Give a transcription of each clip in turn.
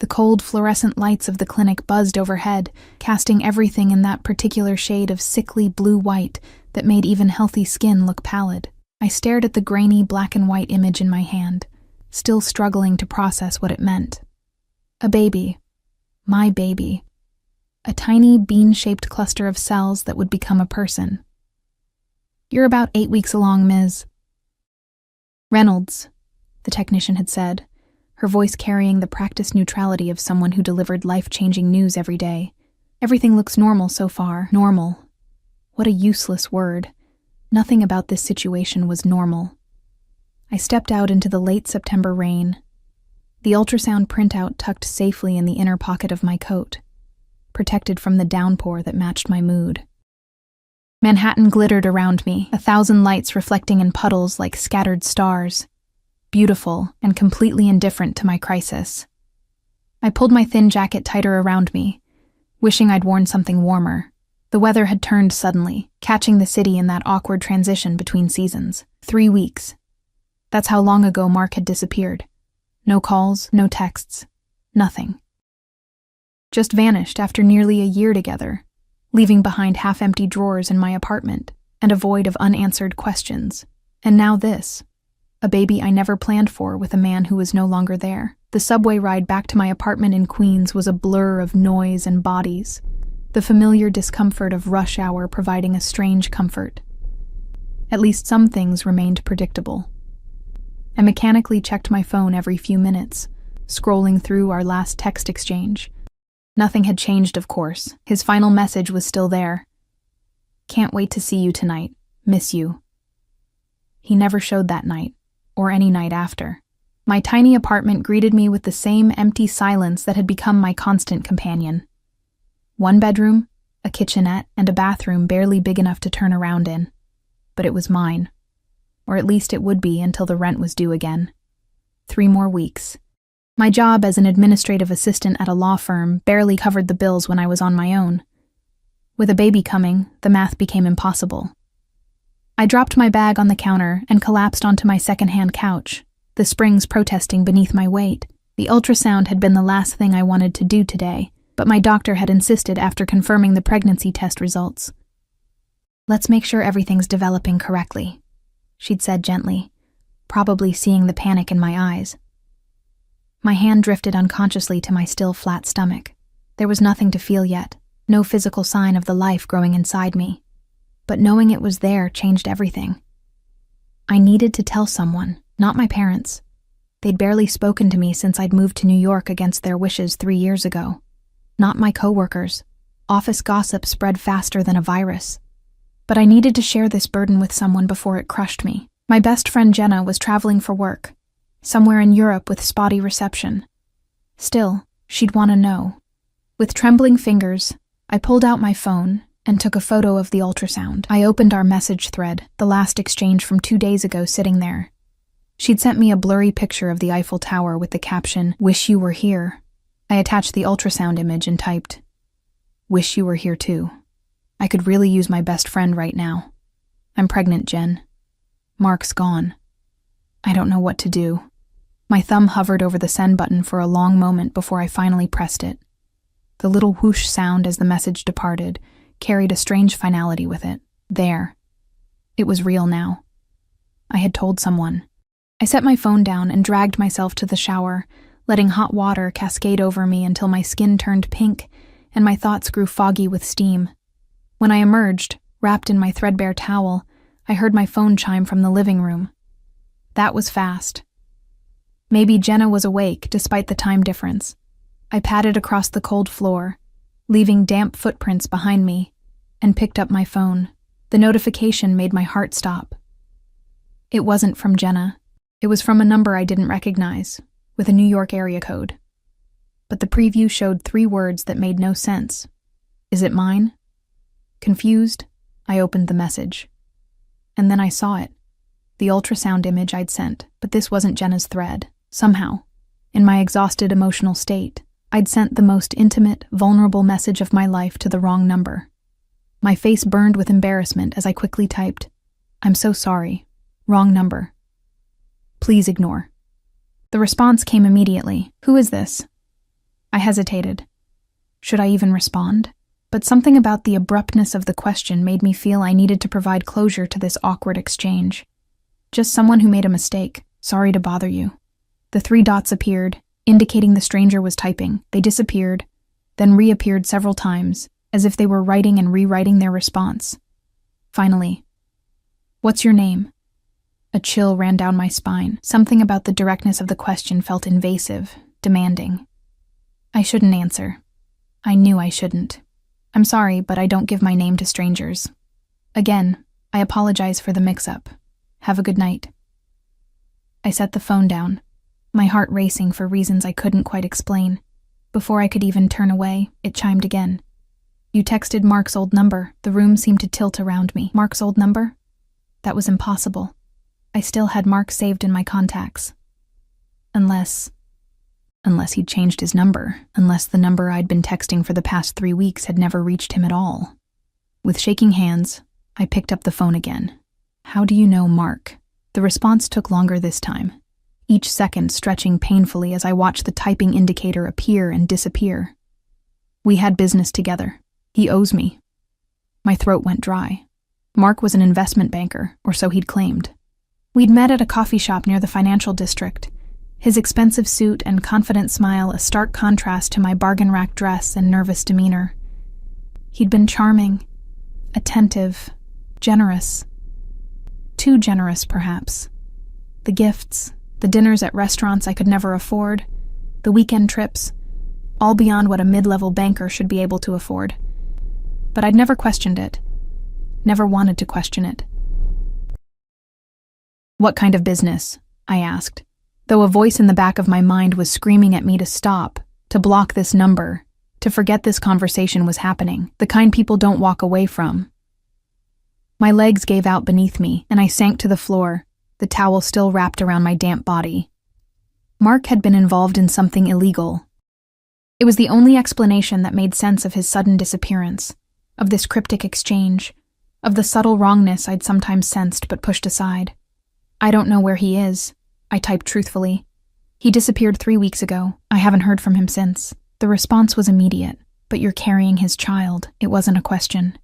The cold fluorescent lights of the clinic buzzed overhead, casting everything in that particular shade of sickly blue-white that made even healthy skin look pallid. I stared at the grainy black and white image in my hand, still struggling to process what it meant. A baby. My baby. A tiny bean-shaped cluster of cells that would become a person. "You're about 8 weeks along, Ms. Reynolds," the technician had said, her voice carrying the practiced neutrality of someone who delivered life-changing news every day. "Everything looks normal so far." Normal. What a useless word. Nothing about this situation was normal. I stepped out into the late September rain, the ultrasound printout tucked safely in the inner pocket of my coat, protected from the downpour that matched my mood. Manhattan glittered around me, 1,000 lights reflecting in puddles like scattered stars, beautiful and completely indifferent to my crisis. I pulled my thin jacket tighter around me, wishing I'd worn something warmer. The weather had turned suddenly, catching the city in that awkward transition between seasons. 3 weeks. That's how long ago Mark had disappeared. No calls, no texts, nothing. Just vanished after nearly a year together, leaving behind half-empty drawers in my apartment and a void of unanswered questions. And now this. A baby I never planned for with a man who was no longer there. The subway ride back to my apartment in Queens was a blur of noise and bodies, the familiar discomfort of rush hour providing a strange comfort. At least some things remained predictable. I mechanically checked my phone every few minutes, scrolling through our last text exchange. Nothing had changed, of course. His final message was still there. "Can't wait to see you tonight. Miss you." He never showed that night, or any night after. My tiny apartment greeted me with the same empty silence that had become my constant companion. 1 bedroom, a kitchenette, and a bathroom barely big enough to turn around in. But it was mine. Or at least it would be until the rent was due again. 3 more weeks. My job as an administrative assistant at a law firm barely covered the bills when I was on my own. With a baby coming, the math became impossible. I dropped my bag on the counter and collapsed onto my second-hand couch, the springs protesting beneath my weight. The ultrasound had been the last thing I wanted to do today, but my doctor had insisted after confirming the pregnancy test results. "Let's make sure everything's developing correctly," she'd said gently, probably seeing the panic in my eyes. My hand drifted unconsciously to my still flat stomach. There was nothing to feel yet, no physical sign of the life growing inside me. But knowing it was there changed everything. I needed to tell someone, not my parents. They'd barely spoken to me since I'd moved to New York against their wishes 3 years ago. Not my coworkers. Office gossip spread faster than a virus. But I needed to share this burden with someone before it crushed me. My best friend Jenna was traveling for work, somewhere in Europe with spotty reception. Still, she'd want to know. With trembling fingers, I pulled out my phone and took a photo of the ultrasound. I opened our message thread, the last exchange from 2 days ago sitting there. She'd sent me a blurry picture of the Eiffel Tower with the caption, "Wish you were here." I attached the ultrasound image and typed, "Wish you were here too. I could really use my best friend right now. I'm pregnant, Jen. Mark's gone. I don't know what to do." My thumb hovered over the send button for a long moment before I finally pressed it. The little whoosh sound as the message departed carried a strange finality with it. There. It was real now. I had told someone. I set my phone down and dragged myself to the shower, letting hot water cascade over me until my skin turned pink and my thoughts grew foggy with steam. When I emerged, wrapped in my threadbare towel, I heard my phone chime from the living room. That was fast. Maybe Jenna was awake despite the time difference. I padded across the cold floor, leaving damp footprints behind me, and picked up my phone. The notification made my heart stop. It wasn't from Jenna. It was from a number I didn't recognize, with a New York area code. But the preview showed 3 words that made no sense. Is it mine? Confused, I opened the message. And then I saw it. The ultrasound image I'd sent, but this wasn't Jenna's thread. Somehow, in my exhausted emotional state, I'd sent the most intimate, vulnerable message of my life to the wrong number. My face burned with embarrassment as I quickly typed, "I'm so sorry. Wrong number. Please ignore." The response came immediately. "Who is this?" I hesitated. Should I even respond? But something about the abruptness of the question made me feel I needed to provide closure to this awkward exchange. Just someone who made a mistake. Sorry to bother you. The 3 dots appeared, indicating the stranger was typing. They disappeared, then reappeared several times, as if they were writing and rewriting their response. Finally, "What's your name?" A chill ran down my spine. Something about the directness of the question felt invasive, demanding. I shouldn't answer. I knew I shouldn't. I'm sorry, but I don't give my name to strangers. Again, I apologize for the mix-up. Have a good night. I set the phone down, my heart racing for reasons I couldn't quite explain. Before I could even turn away, it chimed again. You texted Mark's old number. The room seemed to tilt around me. Mark's old number? That was impossible. I still had Mark saved in my contacts. Unless he'd changed his number, unless the number I'd been texting for the past 3 weeks had never reached him at all. With shaking hands, I picked up the phone again. How do you know Mark? The response took longer this time, each second stretching painfully as I watched the typing indicator appear and disappear. We had business together. He owes me. My throat went dry. Mark was an investment banker, or so he'd claimed. We'd met at a coffee shop near the financial district, his expensive suit and confident smile a stark contrast to my bargain-rack dress and nervous demeanor. He'd been charming, attentive, generous. Too generous, perhaps. The gifts, the dinners at restaurants I could never afford, the weekend trips, all beyond what a mid-level banker should be able to afford. But I'd never questioned it. Never wanted to question it. What kind of business? I asked, though a voice in the back of my mind was screaming at me to stop, to block this number, to forget this conversation was happening, the kind people don't walk away from. My legs gave out beneath me, and I sank to the floor, the towel still wrapped around my damp body. Mark had been involved in something illegal. It was the only explanation that made sense of his sudden disappearance, of this cryptic exchange, of the subtle wrongness I'd sometimes sensed but pushed aside. I don't know where he is, I typed truthfully. He disappeared 3 weeks ago. I haven't heard from him since. The response was immediate. But you're carrying his child. It wasn't a question.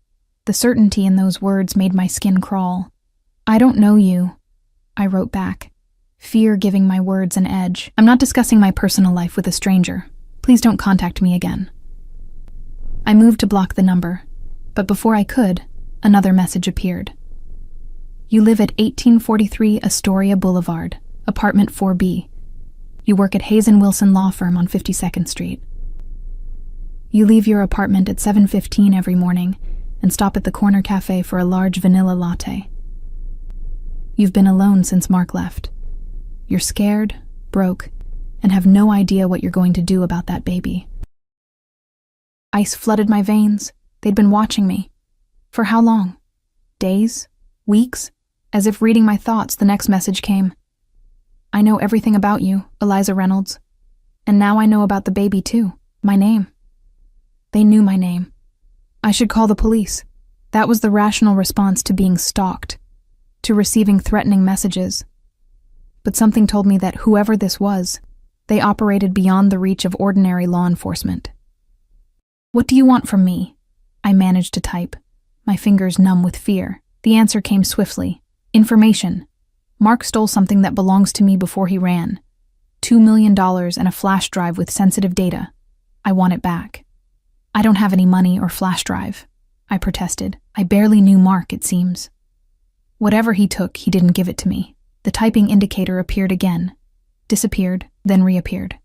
The certainty in those words made my skin crawl. I don't know you, I wrote back, fear giving my words an edge. I'm not discussing my personal life with a stranger. Please don't contact me again. I moved to block the number, but before I could, another message appeared. You live at 1843 Astoria Boulevard, apartment 4B. You work at Hayes & Wilson Law Firm on 52nd Street. You leave your apartment at 7:15 every morning and stop at the corner cafe for a large vanilla latte. You've been alone since Mark left. You're scared, broke, and have no idea what you're going to do about that baby. Ice flooded my veins. They'd been watching me. For how long? Days? Weeks? As if reading my thoughts, the next message came. I know everything about you, Eliza Reynolds. And now I know about the baby too. My name. They knew my name. I should call the police. That was the rational response to being stalked, to receiving threatening messages. But something told me that whoever this was, they operated beyond the reach of ordinary law enforcement. What do you want from me? I managed to type, my fingers numb with fear. The answer came swiftly. Information. Mark stole something that belongs to me before he ran. $2 million and a flash drive with sensitive data. I want it back. I don't have any money or flash drive, I protested. I barely knew Mark, it seems. Whatever he took, he didn't give it to me. The typing indicator appeared again, disappeared, then reappeared.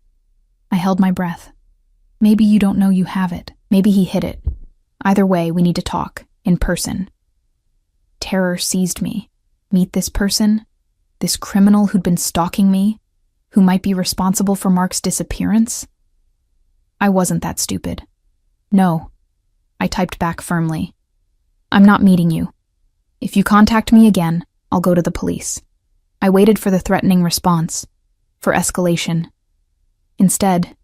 I held my breath. Maybe you don't know you have it. Maybe he hid it. Either way, we need to talk, in person. Terror seized me. Meet this person? This criminal who'd been stalking me? Who might be responsible for Mark's disappearance? I wasn't that stupid. No, I typed back firmly. I'm not meeting you. If you contact me again, I'll go to the police. I waited for the threatening response, for escalation. Instead,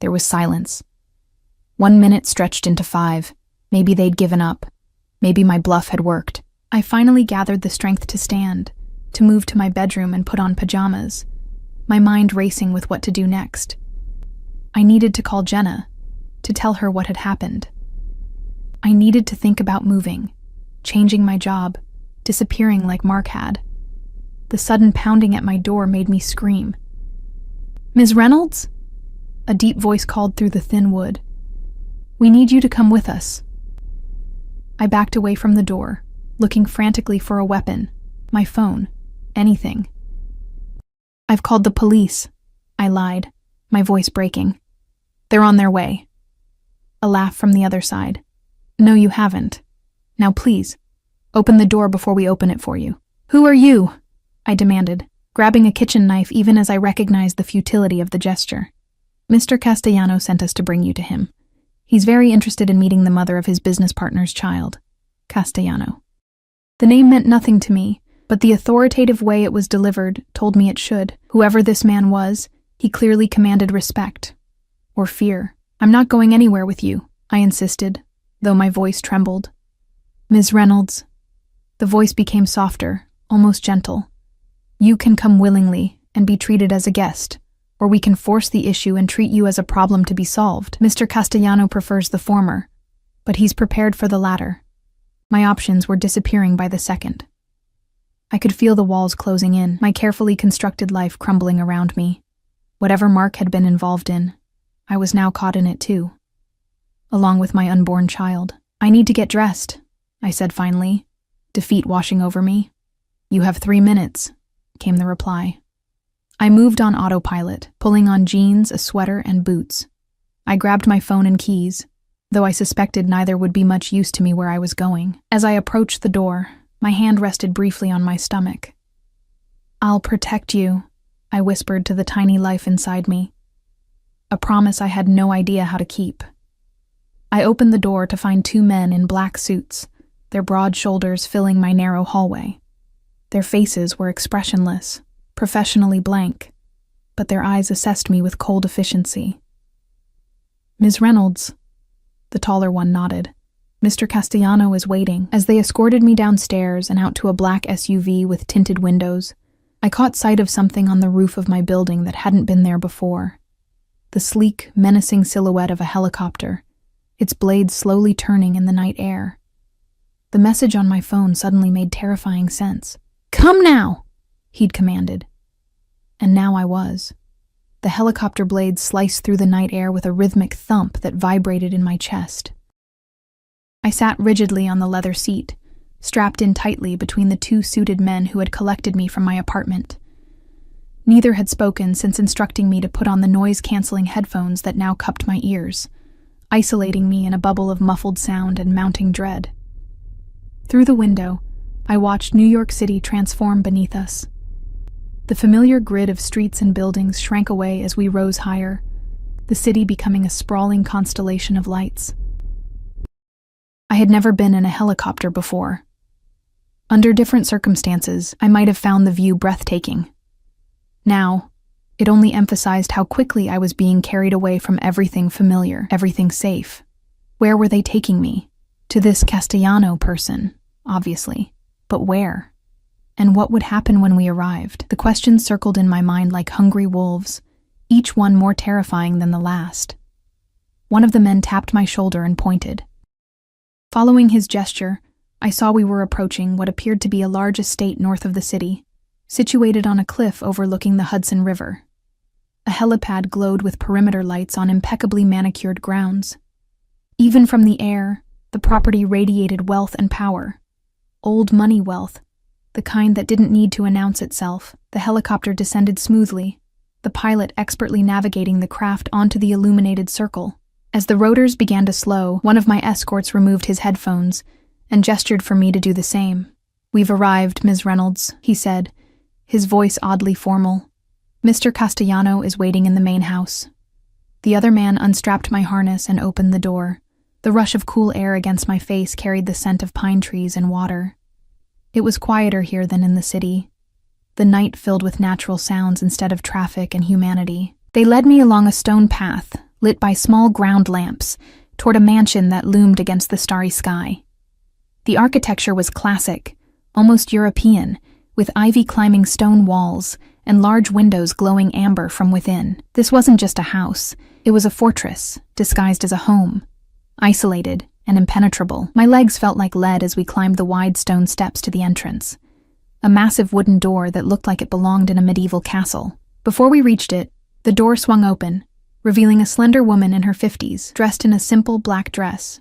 there was silence. 1 minute stretched into 5. Maybe they'd given up. Maybe my bluff had worked. I finally gathered the strength to stand, to move to my bedroom and put on pajamas, my mind racing with what to do next. I needed to call Jenna, to tell her what had happened. I needed to think about moving, changing my job, disappearing like Mark had. The sudden pounding at my door made me scream. "Ms. Reynolds?" A deep voice called through the thin wood. "We need you to come with us." I backed away from the door, looking frantically for a weapon, my phone, anything. "I've called the police," I lied, my voice breaking. "They're on their way." A laugh from the other side. "No, you haven't. Now please, open the door before we open it for you." "Who are you?" I demanded, grabbing a kitchen knife even as I recognized the futility of the gesture. "Mr. Castellano sent us to bring you to him. He's very interested in meeting the mother of his business partner's child, Castellano." The name meant nothing to me, but the authoritative way it was delivered told me it should. Whoever this man was, he clearly commanded respect. Or fear. "I'm not going anywhere with you," I insisted, though my voice trembled. "Ms. Reynolds." The voice became softer, almost gentle. "You can come willingly and be treated as a guest, or we can force the issue and treat you as a problem to be solved. Mr. Castellano prefers the former, but he's prepared for the latter." My options were disappearing by the second. I could feel the walls closing in, my carefully constructed life crumbling around me. Whatever Mark had been involved in, I was now caught in it too, along with my unborn child. "I need to get dressed," I said finally, defeat washing over me. "You have 3 minutes," came the reply. I moved on autopilot, pulling on jeans, a sweater, and boots. I grabbed my phone and keys, though I suspected neither would be much use to me where I was going. As I approached the door, my hand rested briefly on my stomach. "I'll protect you," I whispered to the tiny life inside me. A promise I had no idea how to keep. I opened the door to find 2 men in black suits, their broad shoulders filling my narrow hallway. Their faces were expressionless, professionally blank, but their eyes assessed me with cold efficiency. "Ms. Reynolds," the taller one nodded. "Mr. Castellano is waiting." As they escorted me downstairs and out to a black SUV with tinted windows, I caught sight of something on the roof of my building that hadn't been there before. The sleek, menacing silhouette of a helicopter, its blades slowly turning in the night air. The message on my phone suddenly made terrifying sense. "Come now!" he'd commanded. And now I was. The helicopter blades sliced through the night air with a rhythmic thump that vibrated in my chest. I sat rigidly on the leather seat, strapped in tightly between the 2 suited men who had collected me from my apartment. Neither had spoken since instructing me to put on the noise-canceling headphones that now cupped my ears, isolating me in a bubble of muffled sound and mounting dread. Through the window, I watched New York City transform beneath us. The familiar grid of streets and buildings shrank away as we rose higher, the city becoming a sprawling constellation of lights. I had never been in a helicopter before. Under different circumstances, I might have found the view breathtaking. Now, it only emphasized how quickly I was being carried away from everything familiar, everything safe. Where were they taking me? To this Castellano person, obviously. But where? And what would happen when we arrived? The questions circled in my mind like hungry wolves, each one more terrifying than the last. One of the men tapped my shoulder and pointed. Following his gesture, I saw we were approaching what appeared to be a large estate north of the city, situated on a cliff overlooking the Hudson River. A helipad glowed with perimeter lights on impeccably manicured grounds. Even from the air, the property radiated wealth and power. Old money wealth, the kind that didn't need to announce itself. The helicopter descended smoothly, the pilot expertly navigating the craft onto the illuminated circle. As the rotors began to slow, one of my escorts removed his headphones and gestured for me to do the same. "We've arrived, Ms. Reynolds," he said, his voice oddly formal. "Mr. Castellano is waiting in the main house." The other man unstrapped my harness and opened the door. The rush of cool air against my face carried the scent of pine trees and water. It was quieter here than in the city, the night filled with natural sounds instead of traffic and humanity. They led me along a stone path, lit by small ground lamps, toward a mansion that loomed against the starry sky. The architecture was classic, almost European, with ivy-climbing stone walls and large windows glowing amber from within. This wasn't just a house, it was a fortress, disguised as a home. Isolated and impenetrable, my legs felt like lead as we climbed the wide stone steps to the entrance. A massive wooden door that looked like it belonged in a medieval castle. Before we reached it, the door swung open, revealing a slender woman in her 50s, dressed in a simple black dress.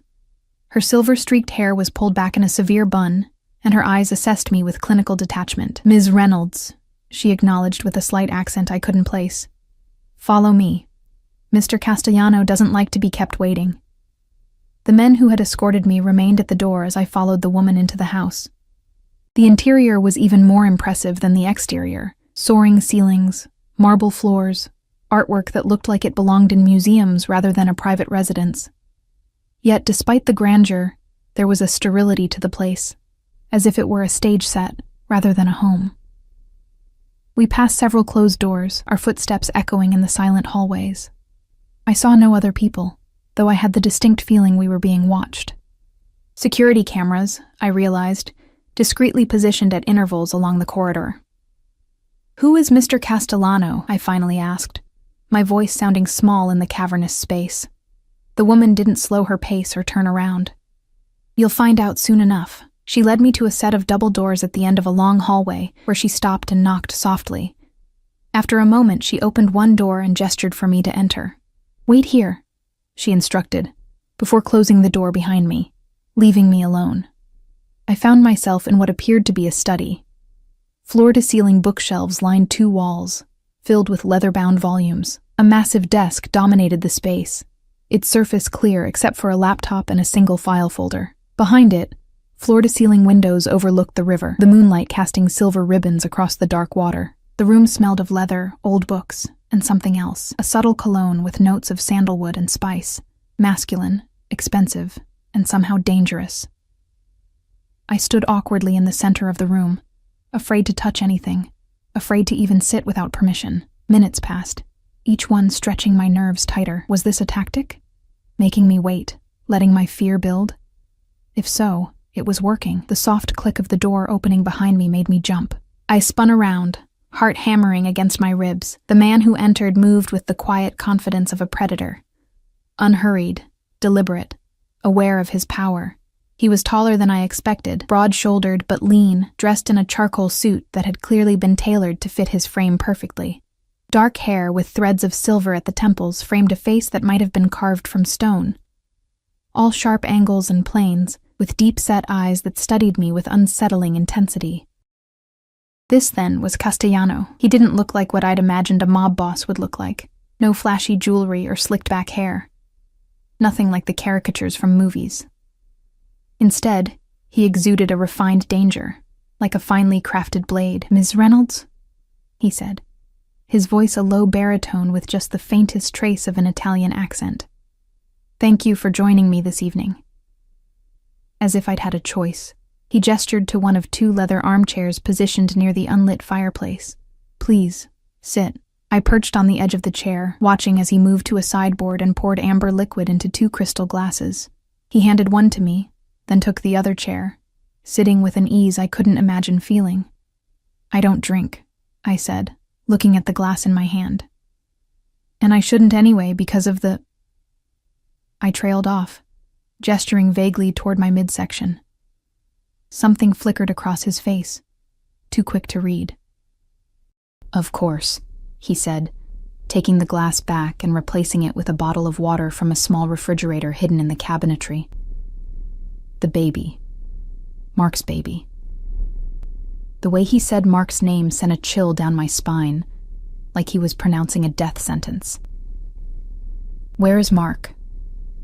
Her silver-streaked hair was pulled back in a severe bun, and her eyes assessed me with clinical detachment. "Ms. Reynolds," she acknowledged with a slight accent I couldn't place. "Follow me. Mr. Castellano doesn't like to be kept waiting." The men who had escorted me remained at the door as I followed the woman into the house. The interior was even more impressive than the exterior. Soaring ceilings, marble floors, artwork that looked like it belonged in museums rather than a private residence. Yet, despite the grandeur, there was a sterility to the place, as if it were a stage set rather than a home. We passed several closed doors, our footsteps echoing in the silent hallways. I saw no other people, though I had the distinct feeling we were being watched. Security cameras, I realized, discreetly positioned at intervals along the corridor. "Who is Mr. Castellano?" I finally asked, my voice sounding small in the cavernous space. The woman didn't slow her pace or turn around. "You'll find out soon enough." She led me to a set of double doors at the end of a long hallway where she stopped and knocked softly. After a moment, she opened one door and gestured for me to enter. "Wait here," she instructed, before closing the door behind me, leaving me alone. I found myself in what appeared to be a study. Floor-to-ceiling bookshelves lined 2 walls, filled with leather-bound volumes. A massive desk dominated the space, its surface clear except for a laptop and a single file folder. Behind it, floor-to-ceiling windows overlooked the river, the moonlight casting silver ribbons across the dark water. The room smelled of leather, old books, and something else, a subtle cologne with notes of sandalwood and spice, masculine, expensive, and somehow dangerous. I stood awkwardly in the center of the room, afraid to touch anything, afraid to even sit without permission. Minutes passed, each one stretching my nerves tighter. Was this a tactic? Making me wait, letting my fear build? If so, it was working. The soft click of the door opening behind me made me jump. I spun around, heart hammering against my ribs. The man who entered moved with the quiet confidence of a predator. Unhurried, deliberate, aware of his power. He was taller than I expected, broad-shouldered but lean, dressed in a charcoal suit that had clearly been tailored to fit his frame perfectly. Dark hair with threads of silver at the temples framed a face that might have been carved from stone. All sharp angles and planes, with deep-set eyes that studied me with unsettling intensity. This, then, was Castellano. He didn't look like what I'd imagined a mob boss would look like. No flashy jewelry or slicked-back hair. Nothing like the caricatures from movies. Instead, he exuded a refined danger, like a finely crafted blade. "Ms. Reynolds?" he said, his voice a low baritone with just the faintest trace of an Italian accent. "Thank you for joining me this evening." As if I'd had a choice, he gestured to one of 2 leather armchairs positioned near the unlit fireplace. "Please, sit." I perched on the edge of the chair, watching as he moved to a sideboard and poured amber liquid into 2 crystal glasses. He handed one to me, then took the other chair, sitting with an ease I couldn't imagine feeling. "I don't drink," I said, looking at the glass in my hand. "And I shouldn't anyway because of the—" I trailed off, gesturing vaguely toward my midsection. Something flickered across his face, too quick to read. "Of course," he said, taking the glass back and replacing it with a bottle of water from a small refrigerator hidden in the cabinetry. "The baby. Mark's baby." The way he said Mark's name sent a chill down my spine, like he was pronouncing a death sentence. "Where is Mark?"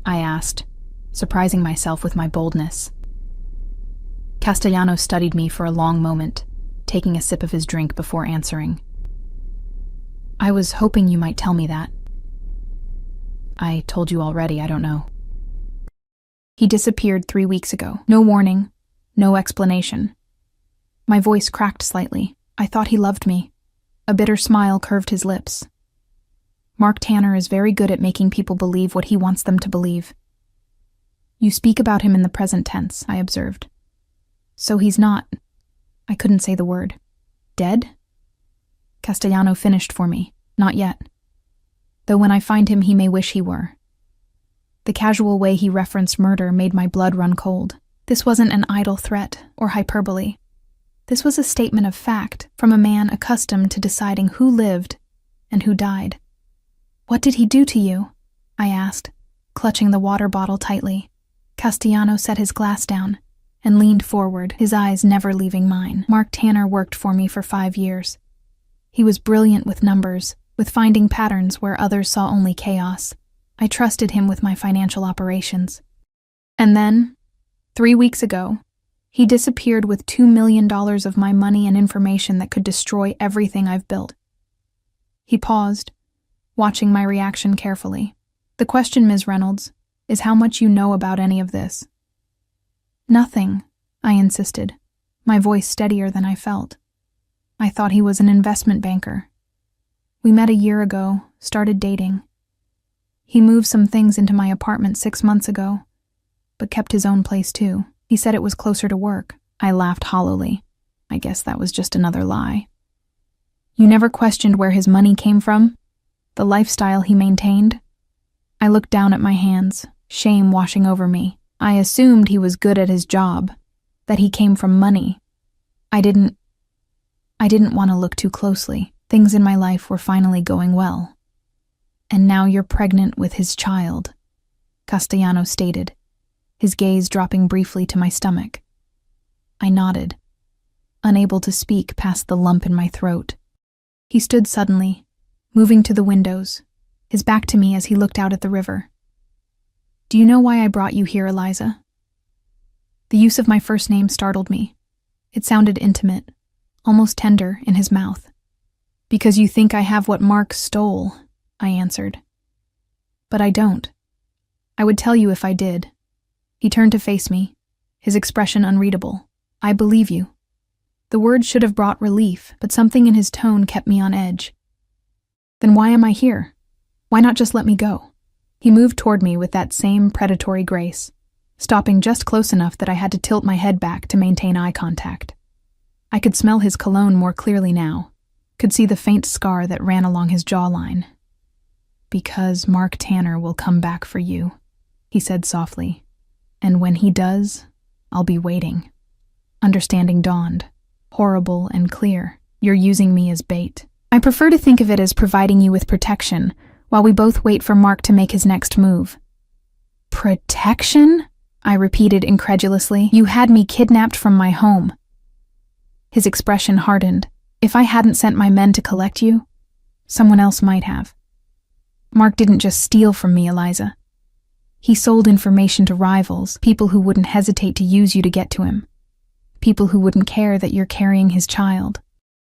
I asked, surprising myself with my boldness. Castellano studied me for a long moment, taking a sip of his drink before answering. "I was hoping you might tell me that." "I told you already, I don't know." "He disappeared 3 weeks ago. No warning, no explanation." My voice cracked slightly. I thought he loved me. A bitter smile curved his lips. "Mark Tanner is very good at making people believe what he wants them to believe." "You speak about him in the present tense," I observed. "So he's not—" I couldn't say the word. "Dead?" Castellano finished for me. Not yet. Though when I find him, he may wish he were. The casual way he referenced murder made my blood run cold. This wasn't an idle threat or hyperbole. This was a statement of fact from a man accustomed to deciding who lived and who died. "What did he do to you?" I asked, clutching the water bottle tightly. Castellano set his glass down and leaned forward, his eyes never leaving mine. Mark Tanner worked for me for 5 years. He was brilliant with numbers, with finding patterns where others saw only chaos. I trusted him with my financial operations. And then, 3 weeks ago, he disappeared with $2 million of my money and information that could destroy everything I've built. He paused, watching my reaction carefully. "The question, Ms. Reynolds, is how much you know about any of this." "Nothing," I insisted, my voice steadier than I felt. "I thought he was an investment banker. We met a year ago, started dating. He moved some things into my apartment 6 months ago, but kept his own place too. He said it was closer to work." I laughed hollowly. I guess that was just another lie. "You never questioned where his money came from? The lifestyle he maintained?" I looked down at my hands, shame washing over me. I assumed he was good at his job, that he came from money. I didn't want to look too closely. Things in my life were finally going well. "And now you're pregnant with his child," Castellano stated, his gaze dropping briefly to my stomach. I nodded, unable to speak past the lump in my throat. He stood suddenly, moving to the windows, his back to me as he looked out at the river. "Do you know why I brought you here, Eliza?" The use of my first name startled me. It sounded intimate, almost tender in his mouth. "Because you think I have what Mark stole," I answered. "But I don't. I would tell you if I did." He turned to face me, his expression unreadable. "I believe you." The words should have brought relief, but something in his tone kept me on edge. "Then why am I here? Why not just let me go?" He moved toward me with that same predatory grace, stopping just close enough that I had to tilt my head back to maintain eye contact. I could smell his cologne more clearly now, could see the faint scar that ran along his jawline. "Because Mark Tanner will come back for you," he said softly. "And when he does, I'll be waiting." Understanding dawned, horrible and clear. "You're using me as bait." "I prefer to think of it as providing you with protection, while we both wait for Mark to make his next move." "Protection?" I repeated incredulously. "You had me kidnapped from my home." His expression hardened. "If I hadn't sent my men to collect you, someone else might have. Mark didn't just steal from me, Eliza. He sold information to rivals, people who wouldn't hesitate to use you to get to him. People who wouldn't care that you're carrying his child."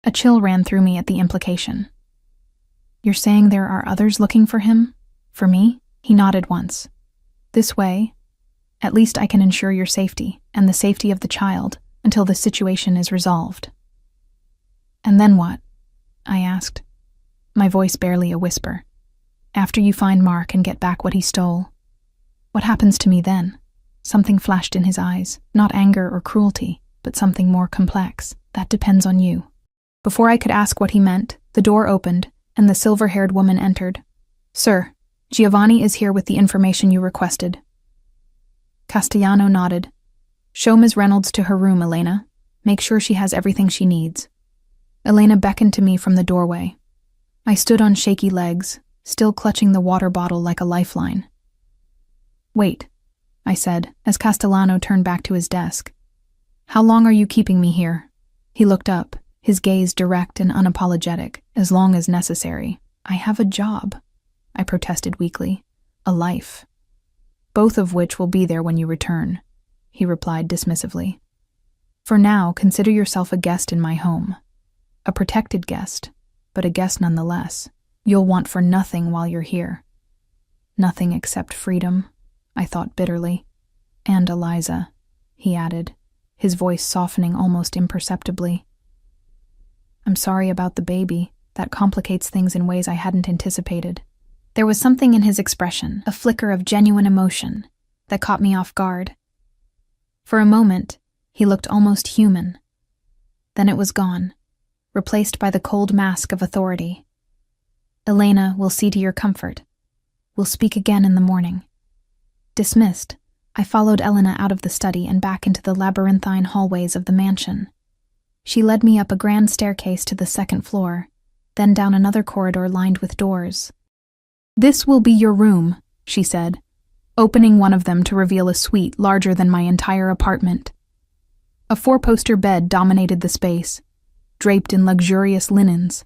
A chill ran through me at the implication. "You're saying there are others looking for him? For me?" He nodded once. "This way, at least I can ensure your safety and the safety of the child until the situation is resolved." "And then what?" I asked, my voice barely a whisper. "After you find Mark and get back what he stole, what happens to me then?" Something flashed in his eyes, not anger or cruelty, but something more complex. "That depends on you." Before I could ask what he meant, the door opened and the silver-haired woman entered. "Sir, Giovanni is here with the information you requested." Castellano nodded. "Show Ms. Reynolds to her room, Elena. Make sure she has everything she needs." Elena beckoned to me from the doorway. I stood on shaky legs, still clutching the water bottle like a lifeline. "Wait," I said, as Castellano turned back to his desk. "How long are you keeping me here?" He looked up, his gaze direct and unapologetic. "As long as necessary." "I have a job," I protested weakly. "A life. Both of which will be there when you return," he replied dismissively. "For now, consider yourself a guest in my home. A protected guest, but a guest nonetheless. You'll want for nothing while you're here." "Nothing except freedom," I thought bitterly. "And Eliza," he added, his voice softening almost imperceptibly. "I'm sorry about the baby. That complicates things in ways I hadn't anticipated." There was something in his expression, a flicker of genuine emotion, that caught me off guard. For a moment, he looked almost human. Then it was gone, replaced by the cold mask of authority. Elena will see to your comfort. We'll speak again in the morning. Dismissed, I followed Elena out of the study and back into the labyrinthine hallways of the mansion. She led me up a grand staircase to the second floor, then down another corridor lined with doors. "This will be your room," she said, opening one of them to reveal a suite larger than my entire apartment. A four-poster bed dominated the space, draped in luxurious linens.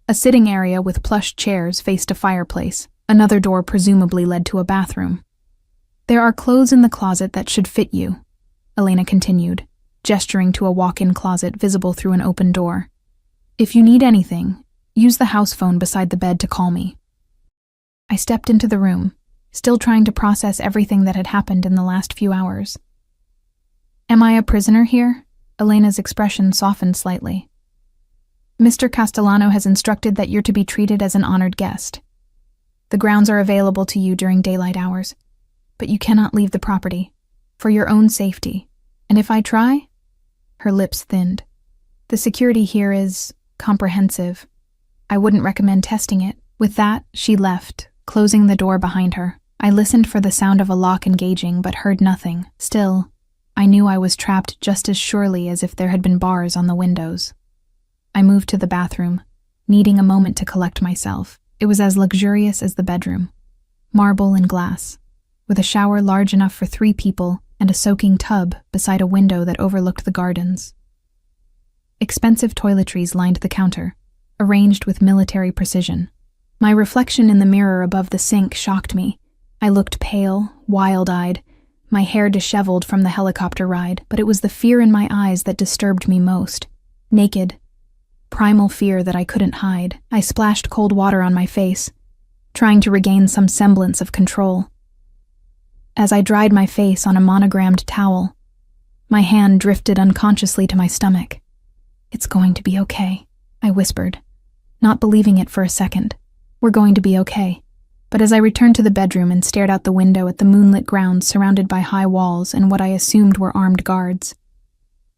A sitting area with plush chairs faced a fireplace. Another door presumably led to a bathroom. "There are clothes in the closet that should fit you," Elena continued, gesturing to a walk-in closet visible through an open door. "If you need anything, use the house phone beside the bed to call me." I stepped into the room, still trying to process everything that had happened in the last few hours. "Am I a prisoner here?" Elena's expression softened slightly. "Mr. Castellano has instructed that you're to be treated as an honored guest. The grounds are available to you during daylight hours, but you cannot leave the property, for your own safety. And if I try?" Her lips thinned. "The security here is comprehensive. I wouldn't recommend testing it." With that, she left, closing the door behind her. I listened for the sound of a lock engaging, but heard nothing. Still, I knew I was trapped just as surely as if there had been bars on the windows. I moved to the bathroom, needing a moment to collect myself. It was as luxurious as the bedroom, marble and glass, with a shower large enough for 3 people and a soaking tub beside a window that overlooked the gardens. Expensive toiletries lined the counter, arranged with military precision. My reflection in the mirror above the sink shocked me. I looked pale, wild-eyed, my hair disheveled from the helicopter ride, but it was the fear in my eyes that disturbed me most. Naked, primal fear that I couldn't hide. I splashed cold water on my face, trying to regain some semblance of control. As I dried my face on a monogrammed towel, my hand drifted unconsciously to my stomach. "It's going to be okay," I whispered, not believing it for a second. "We're going to be okay." But as I returned to the bedroom and stared out the window at the moonlit grounds surrounded by high walls and what I assumed were armed guards,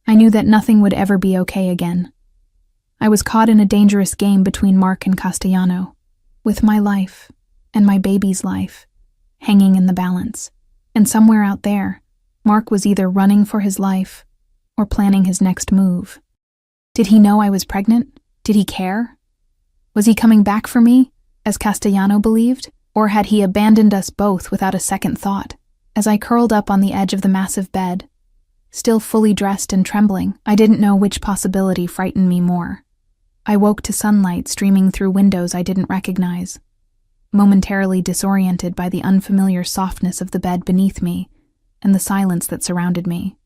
I knew that nothing would ever be okay again. I was caught in a dangerous game between Mark and Castellano, with my life and my baby's life hanging in the balance. And somewhere out there, Mark was either running for his life or planning his next move. Did he know I was pregnant? Did he care? Was he coming back for me, as Castellano believed? Or had he abandoned us both without a second thought? As I curled up on the edge of the massive bed, still fully dressed and trembling, I didn't know which possibility frightened me more. I woke to sunlight streaming through windows I didn't recognize, momentarily disoriented by the unfamiliar softness of the bed beneath me and the silence that surrounded me.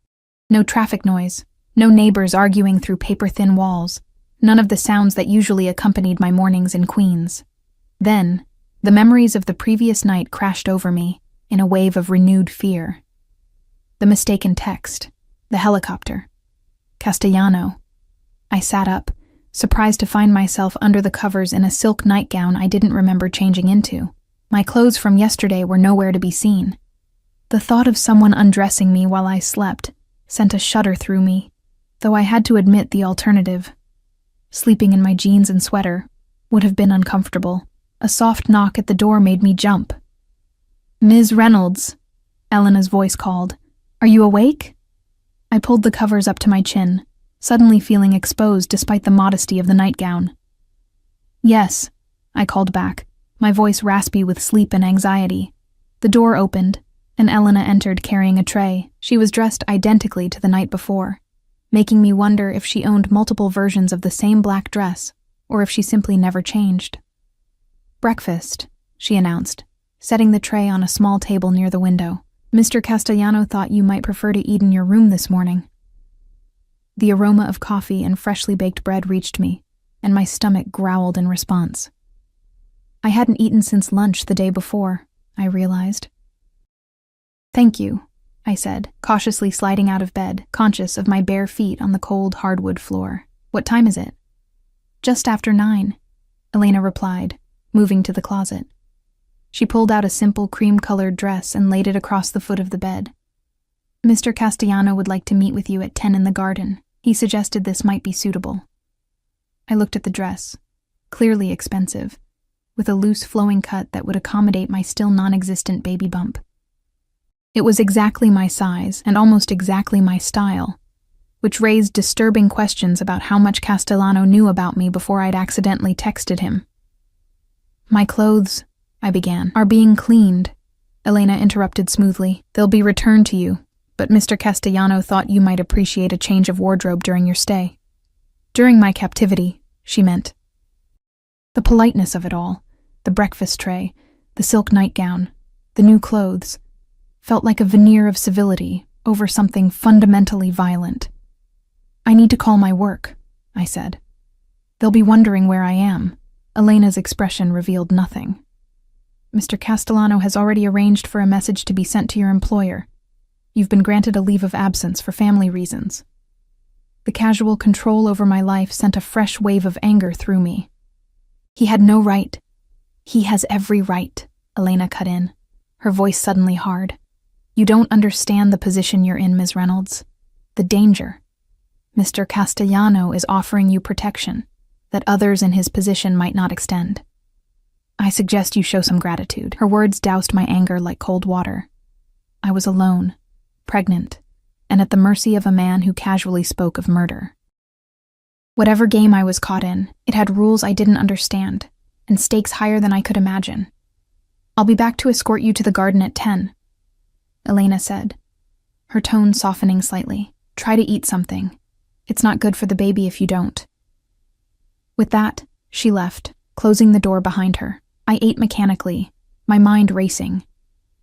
No traffic noise, no neighbors arguing through paper-thin walls, none of the sounds that usually accompanied my mornings in Queens. Then, the memories of the previous night crashed over me in a wave of renewed fear. The mistaken text, the helicopter, Castellano. I sat up, surprised to find myself under the covers in a silk nightgown I didn't remember changing into. My clothes from yesterday were nowhere to be seen. The thought of someone undressing me while I slept sent a shudder through me, though I had to admit the alternative. Sleeping in my jeans and sweater would have been uncomfortable. A soft knock at the door made me jump. "Ms. Reynolds," Elena's voice called. "Are you awake?" I pulled the covers up to my chin, suddenly feeling exposed despite the modesty of the nightgown. "Yes," I called back, my voice raspy with sleep and anxiety. The door opened, and Elena entered carrying a tray. She was dressed identically to the night before, making me wonder if she owned multiple versions of the same black dress, or if she simply never changed. "Breakfast," she announced, setting the tray on a small table near the window. "Mr. Castellano thought you might prefer to eat in your room this morning." The aroma of coffee and freshly baked bread reached me, and my stomach growled in response. I hadn't eaten since lunch the day before, I realized. "Thank you," I said, cautiously sliding out of bed, conscious of my bare feet on the cold hardwood floor. "What time is it?" "Just after 9, Elena replied, moving to the closet. She pulled out a simple cream-colored dress and laid it across the foot of the bed. "Mr. Castellano would like to meet with you at 10 in the garden. He suggested this might be suitable." I looked at the dress, clearly expensive, with a loose flowing cut that would accommodate my still non-existent baby bump. It was exactly my size and almost exactly my style, which raised disturbing questions about how much Castellano knew about me before I'd accidentally texted him. "My clothes," I began, "are being cleaned," Elena interrupted smoothly. "They'll be returned to you, but Mr. Castellano thought you might appreciate a change of wardrobe during your stay." During my captivity, she meant. The politeness of it all, the breakfast tray, the silk nightgown, the new clothes, felt like a veneer of civility over something fundamentally violent. "I need to call my work," I said. "They'll be wondering where I am." Elena's expression revealed nothing. "Mr. Castellano has already arranged for a message to be sent to your employer. You've been granted a leave of absence for family reasons." The casual control over my life sent a fresh wave of anger through me. "He had no right." "He has every right," Elena cut in, her voice suddenly hard. "You don't understand the position you're in, Ms. Reynolds. The danger. Mr. Castellano is offering you protection that others in his position might not extend. I suggest you show some gratitude." Her words doused my anger like cold water. I was alone, pregnant, and at the mercy of a man who casually spoke of murder. Whatever game I was caught in, it had rules I didn't understand, and stakes higher than I could imagine. "I'll be back to escort you to the garden at 10, Elena said, her tone softening slightly. "Try to eat something. It's not good for the baby if you don't." With that, she left, closing the door behind her. I ate mechanically, my mind racing.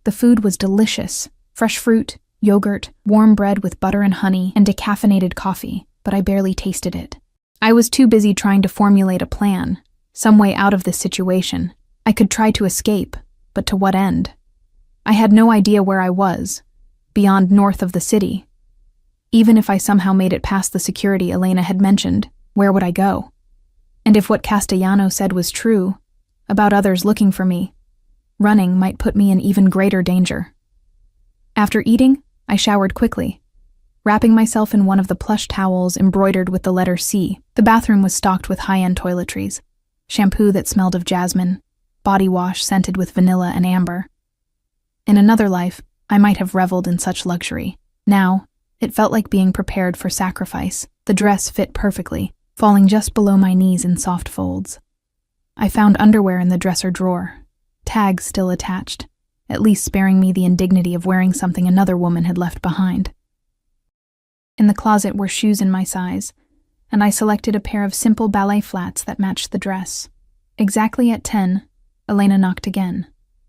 The food was delicious: fresh fruit, yogurt, warm bread with butter and honey, and decaffeinated coffee, but I barely tasted it. I was too busy trying to formulate a plan, some way out of this situation. I could try to escape, but to what end? I had no idea where I was, beyond north of the city. Even if I somehow made it past the security Elena had mentioned, where would I go? And if what Castellano said was true, about others looking for me, running might put me in even greater danger. After eating, I showered quickly, wrapping myself in one of the plush towels embroidered with the letter C. The bathroom was stocked with high-end toiletries, shampoo that smelled of jasmine, body wash scented with vanilla and amber. In another life, I might have reveled in such luxury. Now, it felt like being prepared for sacrifice. The dress fit perfectly, falling just below my knees in soft folds. I found underwear in the dresser drawer, tags still attached, at least sparing me the indignity of wearing something another woman had left behind. In the closet were shoes in my size, and I selected a pair of simple ballet flats that matched the dress. Exactly at 10, Elena knocked again.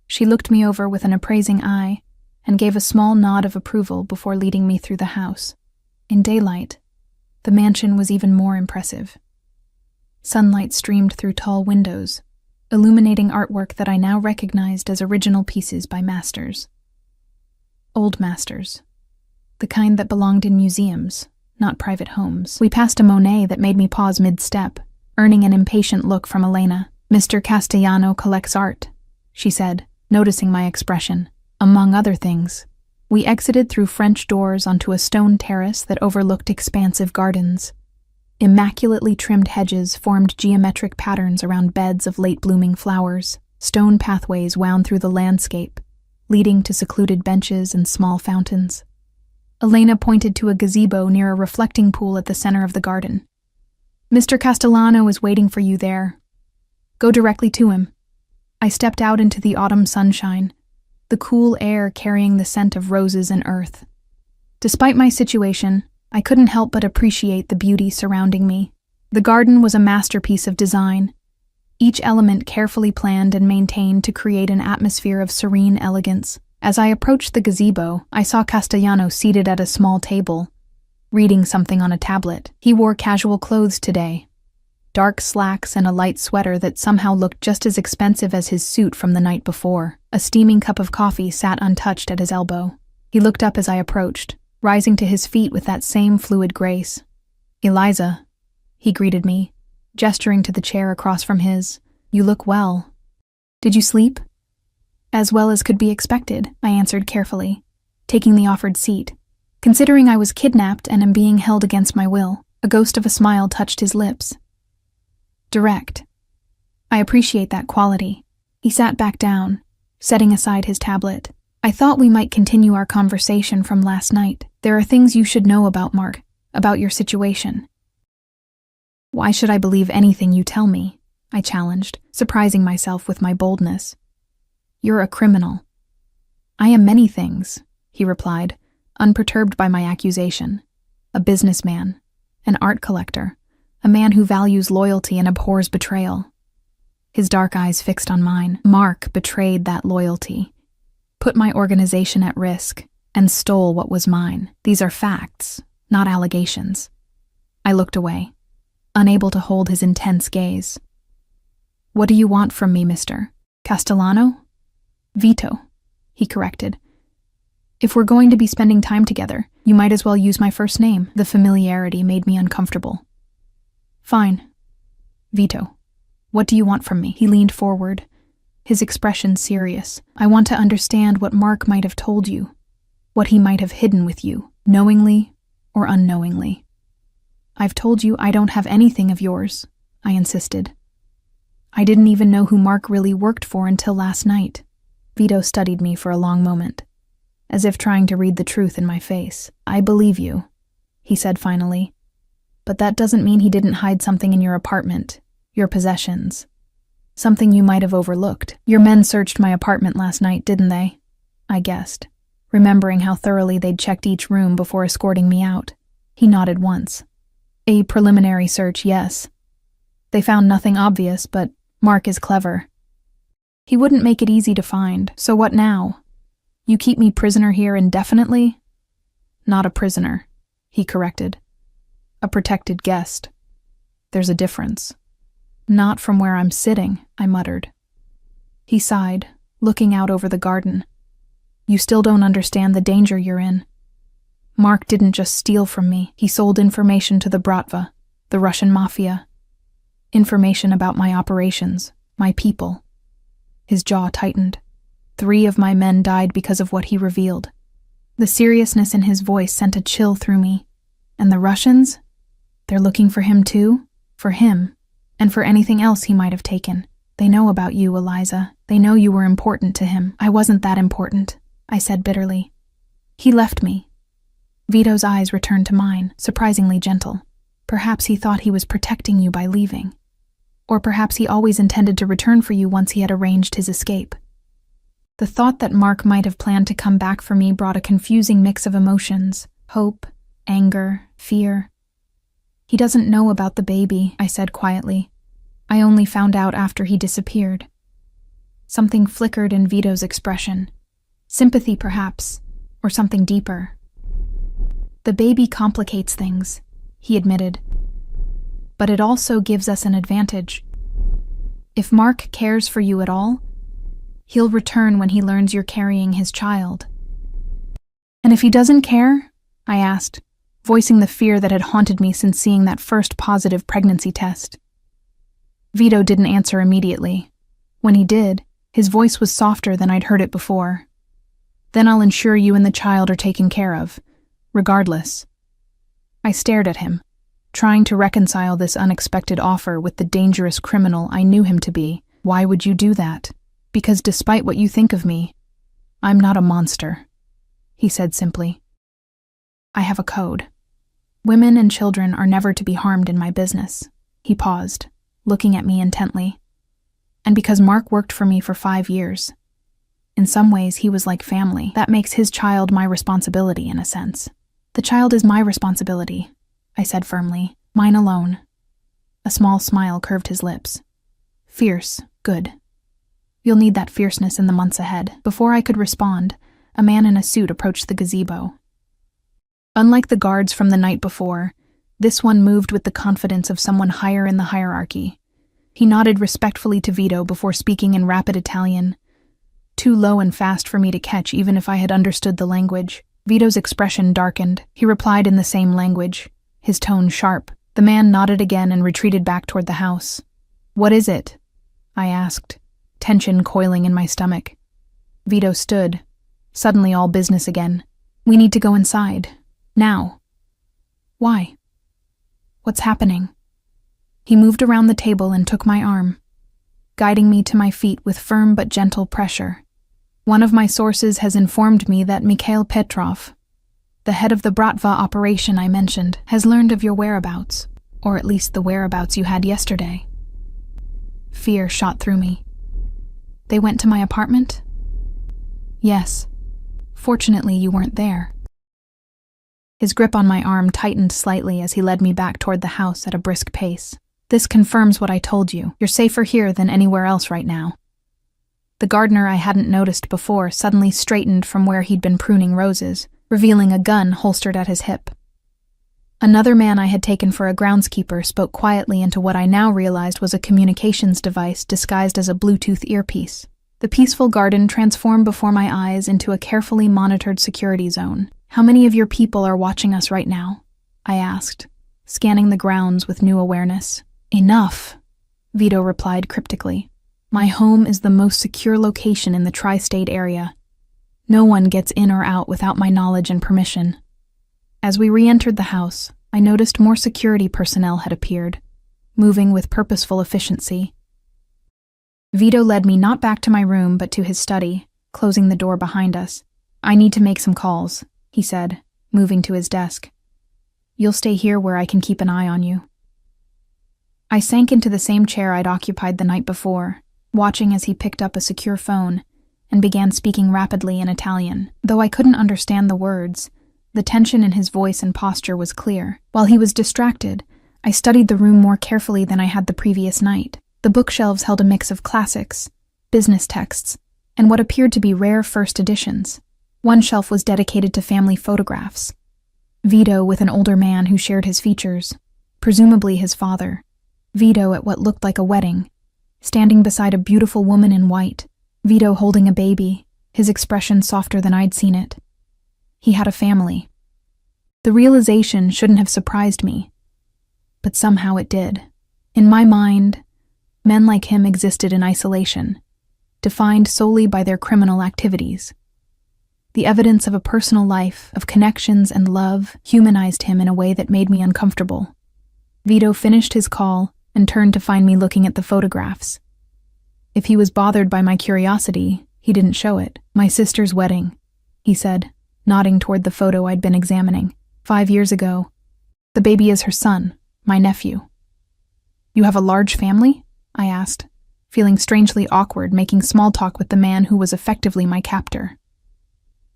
She looked me over with an appraising eye and gave a small nod of approval before leading me through the house. In daylight, the mansion was even more impressive. Sunlight streamed through tall windows, illuminating artwork that I now recognized as original pieces by masters. Old masters. The kind that belonged in museums, not private homes. We passed a Monet that made me pause mid-step, earning an impatient look from Elena. "Mr. Castellano collects art," she said, noticing my expression. Among other things, we exited through French doors onto a stone terrace that overlooked expansive gardens. Immaculately trimmed hedges formed geometric patterns around beds of late-blooming flowers. Stone pathways wound through the landscape, leading to secluded benches and small fountains. Elena pointed to a gazebo near a reflecting pool at the center of the garden. "Mr. Castellano is waiting for you there. Go directly to him." I stepped out into the autumn sunshine, the cool air carrying the scent of roses and earth. Despite my situation, I couldn't help but appreciate the beauty surrounding me. The garden was a masterpiece of design, each element carefully planned and maintained to create an atmosphere of serene elegance. As I approached the gazebo, I saw Castellano seated at a small table, reading something on a tablet. He wore casual clothes today, dark slacks and a light sweater that somehow looked just as expensive as his suit from the night before. A steaming cup of coffee sat untouched at his elbow. He looked up as I approached, rising to his feet with that same fluid grace. "Eliza," he greeted me, gesturing to the chair across from his. "You look well. Did you sleep?" "As well as could be expected," I answered carefully, taking the offered seat. "Considering I was kidnapped and am being held against my will." A ghost of a smile touched his lips. direct. I appreciate that quality. He sat back down, setting aside his tablet. I thought we might continue our conversation from last night. There are things you should know about Mark, about your situation. Why should I believe anything you tell me? I challenged, surprising myself with my boldness. You're a criminal. I am many things, he replied, unperturbed by my accusation. A businessman, an art collector, a man who values loyalty and abhors betrayal. His dark eyes fixed on mine. Mark betrayed that loyalty, put my organization at risk, and stole what was mine. These are facts, not allegations. I looked away, unable to hold his intense gaze. What do you want from me, Mr. Castellano? Vito, he corrected. If we're going to be spending time together, you might as well use my first name. The familiarity made me uncomfortable. Fine. Vito, what do you want from me? He leaned forward, his expression serious. I want to understand what Mark might have told you, what he might have hidden with you, knowingly or unknowingly. I've told you I don't have anything of yours, I insisted. I didn't even know who Mark really worked for until last night. Vito studied me for a long moment, as if trying to read the truth in my face. I believe you, he said finally. But that doesn't mean he didn't hide something in your apartment, your possessions. Something you might have overlooked. Your men searched my apartment last night, didn't they? I guessed, remembering how thoroughly they'd checked each room before escorting me out. He nodded once. A preliminary search, yes. They found nothing obvious, but Mark is clever. He wouldn't make it easy to find, so what now? You keep me prisoner here indefinitely? Not a prisoner, he corrected. A protected guest. There's a difference. Not from where I'm sitting, I muttered. He sighed, looking out over the garden. You still don't understand the danger you're in. Mark didn't just steal from me. He sold information to the Bratva, the Russian mafia. Information about my operations, my people. His jaw tightened. 3 of my men died because of what he revealed. The seriousness in his voice sent a chill through me. And the Russians? They're looking for him too? For him. And for anything else he might have taken. They know about you, Eliza. They know you were important to him. I wasn't that important, I said bitterly. He left me. Vito's eyes returned to mine, surprisingly gentle. Perhaps he thought he was protecting you by leaving. Or perhaps he always intended to return for you once he had arranged his escape. The thought that Mark might have planned to come back for me brought a confusing mix of emotions. Hope, anger, fear. He doesn't know about the baby, I said quietly. I only found out after he disappeared. Something flickered in Vito's expression. Sympathy, perhaps, or something deeper. The baby complicates things, he admitted. But it also gives us an advantage. If Mark cares for you at all, he'll return when he learns you're carrying his child. And if he doesn't care? I asked, voicing the fear that had haunted me since seeing that first positive pregnancy test. Vito didn't answer immediately. When he did, his voice was softer than I'd heard it before. Then I'll ensure you and the child are taken care of, regardless. I stared at him, trying to reconcile this unexpected offer with the dangerous criminal I knew him to be. Why would you do that? Because despite what you think of me, I'm not a monster, he said simply. I have a code. Women and children are never to be harmed in my business. He paused, looking at me intently. And because Mark worked for me for 5 years, in some ways he was like family. That makes his child my responsibility in a sense. The child is my responsibility, I said firmly. Mine alone. A small smile curved his lips. Fierce, good. You'll need that fierceness in the months ahead. Before I could respond, a man in a suit approached the gazebo. Unlike the guards from the night before, this one moved with the confidence of someone higher in the hierarchy. He nodded respectfully to Vito before speaking in rapid Italian, too low and fast for me to catch even if I had understood the language. Vito's expression darkened. He replied in the same language, his tone sharp. The man nodded again and retreated back toward the house. What is it? I asked, tension coiling in my stomach. Vito stood, suddenly all business again. We need to go inside. Now. Why? What's happening? He moved around the table and took my arm, guiding me to my feet with firm but gentle pressure. One of my sources has informed me that Mikhail Petrov, the head of the Bratva operation I mentioned, has learned of your whereabouts, or at least the whereabouts you had yesterday. Fear shot through me. They went to my apartment? Yes. Fortunately, you weren't there. His grip on my arm tightened slightly as he led me back toward the house at a brisk pace. This confirms what I told you. You're safer here than anywhere else right now. The gardener I hadn't noticed before suddenly straightened from where he'd been pruning roses, revealing a gun holstered at his hip. Another man I had taken for a groundskeeper spoke quietly into what I now realized was a communications device disguised as a Bluetooth earpiece. The peaceful garden transformed before my eyes into a carefully monitored security zone. How many of your people are watching us right now? I asked, scanning the grounds with new awareness. Enough, Vito replied cryptically. My home is the most secure location in the tri-state area. No one gets in or out without my knowledge and permission. As we re-entered the house, I noticed more security personnel had appeared, moving with purposeful efficiency. Vito led me not back to my room but to his study, closing the door behind us. I need to make some calls, he said, moving to his desk. You'll stay here where I can keep an eye on you. I sank into the same chair I'd occupied the night before, watching as he picked up a secure phone and began speaking rapidly in Italian. Though I couldn't understand the words, the tension in his voice and posture was clear. While he was distracted, I studied the room more carefully than I had the previous night. The bookshelves held a mix of classics, business texts, and what appeared to be rare first editions. One shelf was dedicated to family photographs. Vito with an older man who shared his features, presumably his father. Vito at what looked like a wedding, standing beside a beautiful woman in white. Vito holding a baby, his expression softer than I'd seen it. He had a family. The realization shouldn't have surprised me, but somehow it did. In my mind, men like him existed in isolation, defined solely by their criminal activities. The evidence of a personal life, of connections and love, humanized him in a way that made me uncomfortable. Vito finished his call and turned to find me looking at the photographs. If he was bothered by my curiosity, he didn't show it. My sister's wedding, he said, nodding toward the photo I'd been examining. 5 years ago. The baby is her son, my nephew. You have a large family? I asked, feeling strangely awkward making small talk with the man who was effectively my captor.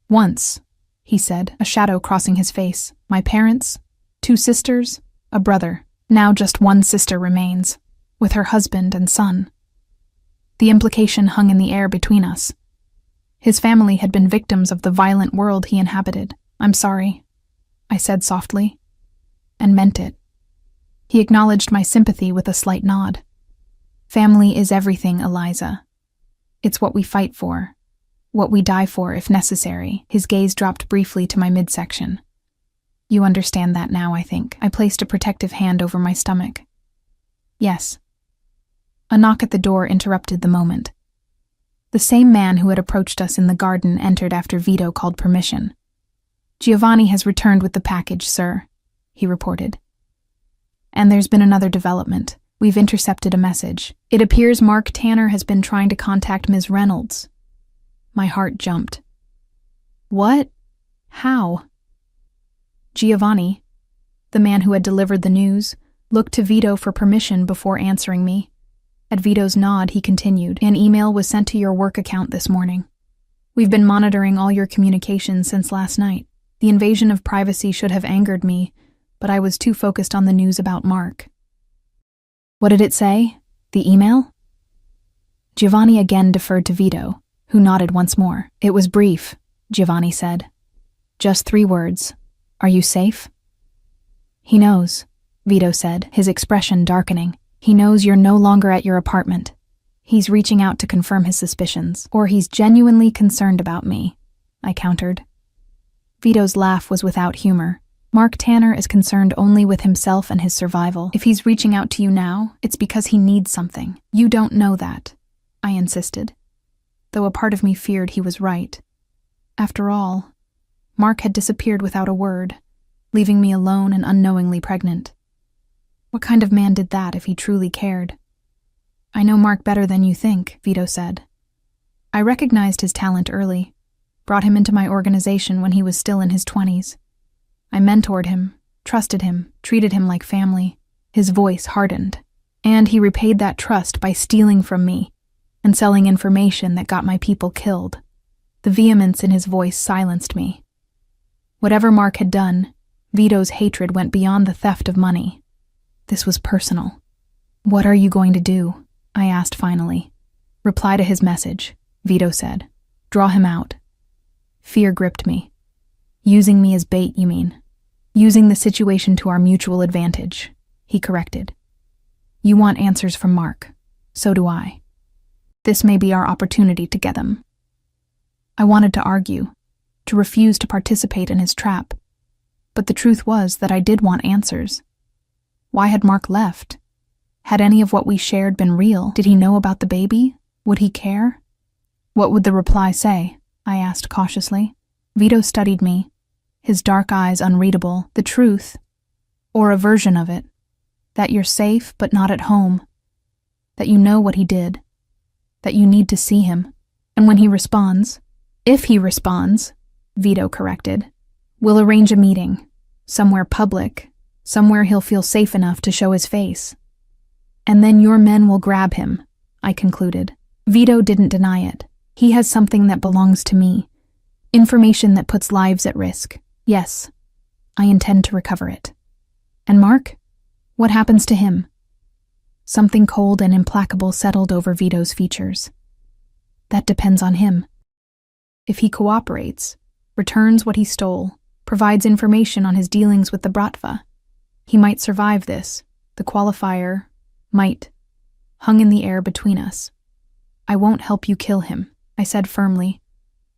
Once, he said, a shadow crossing his face. My parents, 2 sisters, a brother. Now just one sister remains, with her husband and son. The implication hung in the air between us. His family had been victims of the violent world he inhabited. I'm sorry, I said softly, and meant it. He acknowledged my sympathy with a slight nod. Family is everything, Eliza. It's what we fight for, what we die for if necessary. His gaze dropped briefly to my midsection. You understand that now, I think. I placed a protective hand over my stomach. Yes. A knock at the door interrupted the moment. The same man who had approached us in the garden entered after Vito called permission. Giovanni has returned with the package, sir, he reported. And there's been another development. We've intercepted a message. It appears Mark Tanner has been trying to contact Ms. Reynolds. My heart jumped. What? How? Giovanni, the man who had delivered the news, looked to Vito for permission before answering me. At Vito's nod, he continued, An email was sent to your work account this morning. We've been monitoring all your communications since last night. The invasion of privacy should have angered me, but I was too focused on the news about Mark. What did it say? The email? Giovanni again deferred to Vito, who nodded once more. It was brief, Giovanni said. Just 3 words. Are you safe? He knows, Vito said, his expression darkening. He knows you're no longer at your apartment. He's reaching out to confirm his suspicions, or he's genuinely concerned about me, I countered. Vito's laugh was without humor. Mark Tanner is concerned only with himself and his survival. If he's reaching out to you now, it's because he needs something. You don't know that, I insisted, though a part of me feared he was right. After all, Mark had disappeared without a word, leaving me alone and unknowingly pregnant. What kind of man did that if he truly cared? I know Mark better than you think, Vito said. I recognized his talent early, brought him into my organization when he was still in his 20s. I mentored him, trusted him, treated him like family. His voice hardened, and he repaid that trust by stealing from me and selling information that got my people killed. The vehemence in his voice silenced me. Whatever Mark had done, Vito's hatred went beyond the theft of money. This was personal. What are you going to do? I asked finally. Reply to his message, Vito said. Draw him out. Fear gripped me. Using me as bait, you mean? Using the situation to our mutual advantage, he corrected. You want answers from Mark. So do I. This may be our opportunity to get them. I wanted to argue, to refuse to participate in his trap. But the truth was that I did want answers. Why had Mark left? Had any of what we shared been real? Did he know about the baby? Would he care? What would the reply say? I asked cautiously. Vito studied me, his dark eyes unreadable. The truth, or a version of it, that you're safe but not at home, that you know what he did, that you need to see him, and when he responds, if he responds, Vito corrected, we'll arrange a meeting, somewhere public, somewhere he'll feel safe enough to show his face. And then your men will grab him, I concluded. Vito didn't deny it. He has something that belongs to me. Information that puts lives at risk. Yes, I intend to recover it. And Mark? What happens to him? Something cold and implacable settled over Vito's features. That depends on him. If he cooperates, returns what he stole, provides information on his dealings with the Bratva, he might survive this. The qualifier, might, hung in the air between us. I won't help you kill him, I said firmly,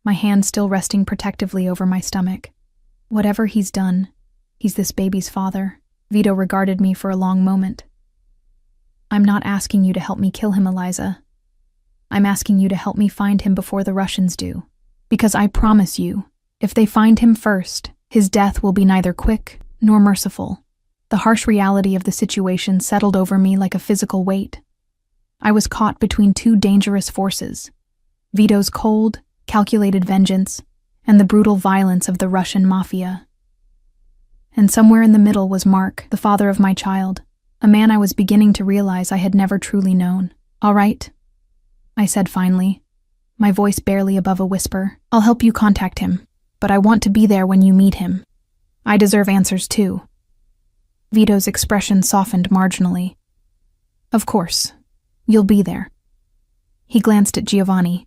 my hand still resting protectively over my stomach. Whatever he's done, he's this baby's father. Vito regarded me for a long moment. I'm not asking you to help me kill him, Eliza. I'm asking you to help me find him before the Russians do. Because I promise you, if they find him first, his death will be neither quick nor merciful. The harsh reality of the situation settled over me like a physical weight. I was caught between two dangerous forces, Vito's cold, calculated vengeance, and the brutal violence of the Russian mafia. And somewhere in the middle was Mark, the father of my child, a man I was beginning to realize I had never truly known. All right, I said finally, my voice barely above a whisper. I'll help you contact him, but I want to be there when you meet him. I deserve answers too. Vito's expression softened marginally. Of course, you'll be there. He glanced at Giovanni.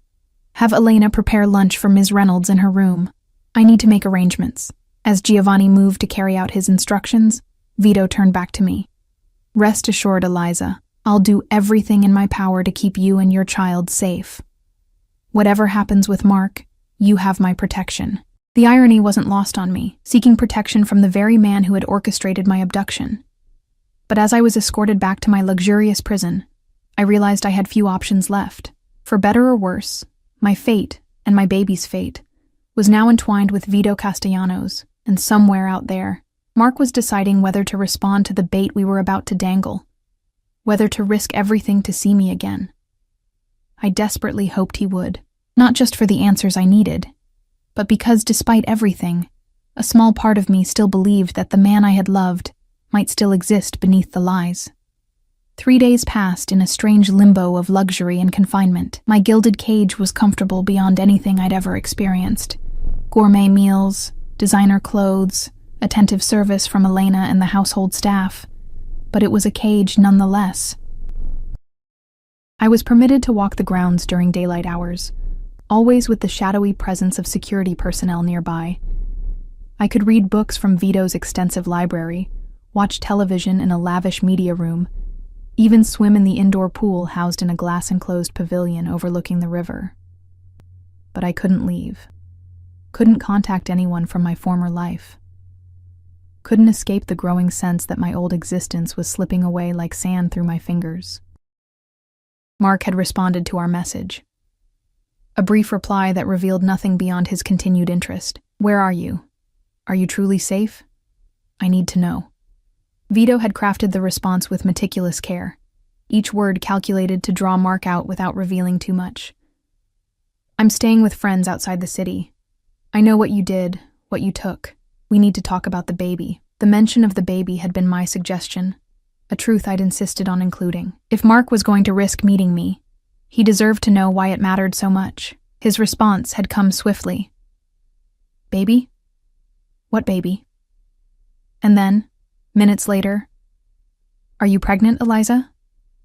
Have Elena prepare lunch for Ms. Reynolds in her room. I need to make arrangements. As Giovanni moved to carry out his instructions, Vito turned back to me. Rest assured, Eliza, I'll do everything in my power to keep you and your child safe. Whatever happens with Mark, you have my protection. The irony wasn't lost on me, seeking protection from the very man who had orchestrated my abduction. But as I was escorted back to my luxurious prison, I realized I had few options left. For better or worse, my fate, and my baby's fate, was now entwined with Vito Castellanos, and somewhere out there, Mark was deciding whether to respond to the bait we were about to dangle, whether to risk everything to see me again. I desperately hoped he would, not just for the answers I needed, but because despite everything, a small part of me still believed that the man I had loved might still exist beneath the lies. 3 days passed in a strange limbo of luxury and confinement. My gilded cage was comfortable beyond anything I'd ever experienced. Gourmet meals, designer clothes, attentive service from Elena and the household staff. But it was a cage nonetheless. I was permitted to walk the grounds during daylight hours, always with the shadowy presence of security personnel nearby. I could read books from Vito's extensive library, watch television in a lavish media room, even swim in the indoor pool housed in a glass-enclosed pavilion overlooking the river. But I couldn't leave. Couldn't contact anyone from my former life. Couldn't escape the growing sense that my old existence was slipping away like sand through my fingers. Mark had responded to our message. A brief reply that revealed nothing beyond his continued interest. Where are you? Are you truly safe? I need to know. Vito had crafted the response with meticulous care, each word calculated to draw Mark out without revealing too much. I'm staying with friends outside the city. I know what you did, what you took. We need to talk about the baby. The mention of the baby had been my suggestion, a truth I'd insisted on including. If Mark was going to risk meeting me, he deserved to know why it mattered so much. His response had come swiftly. Baby? What baby? And then, minutes later, are you pregnant, Eliza?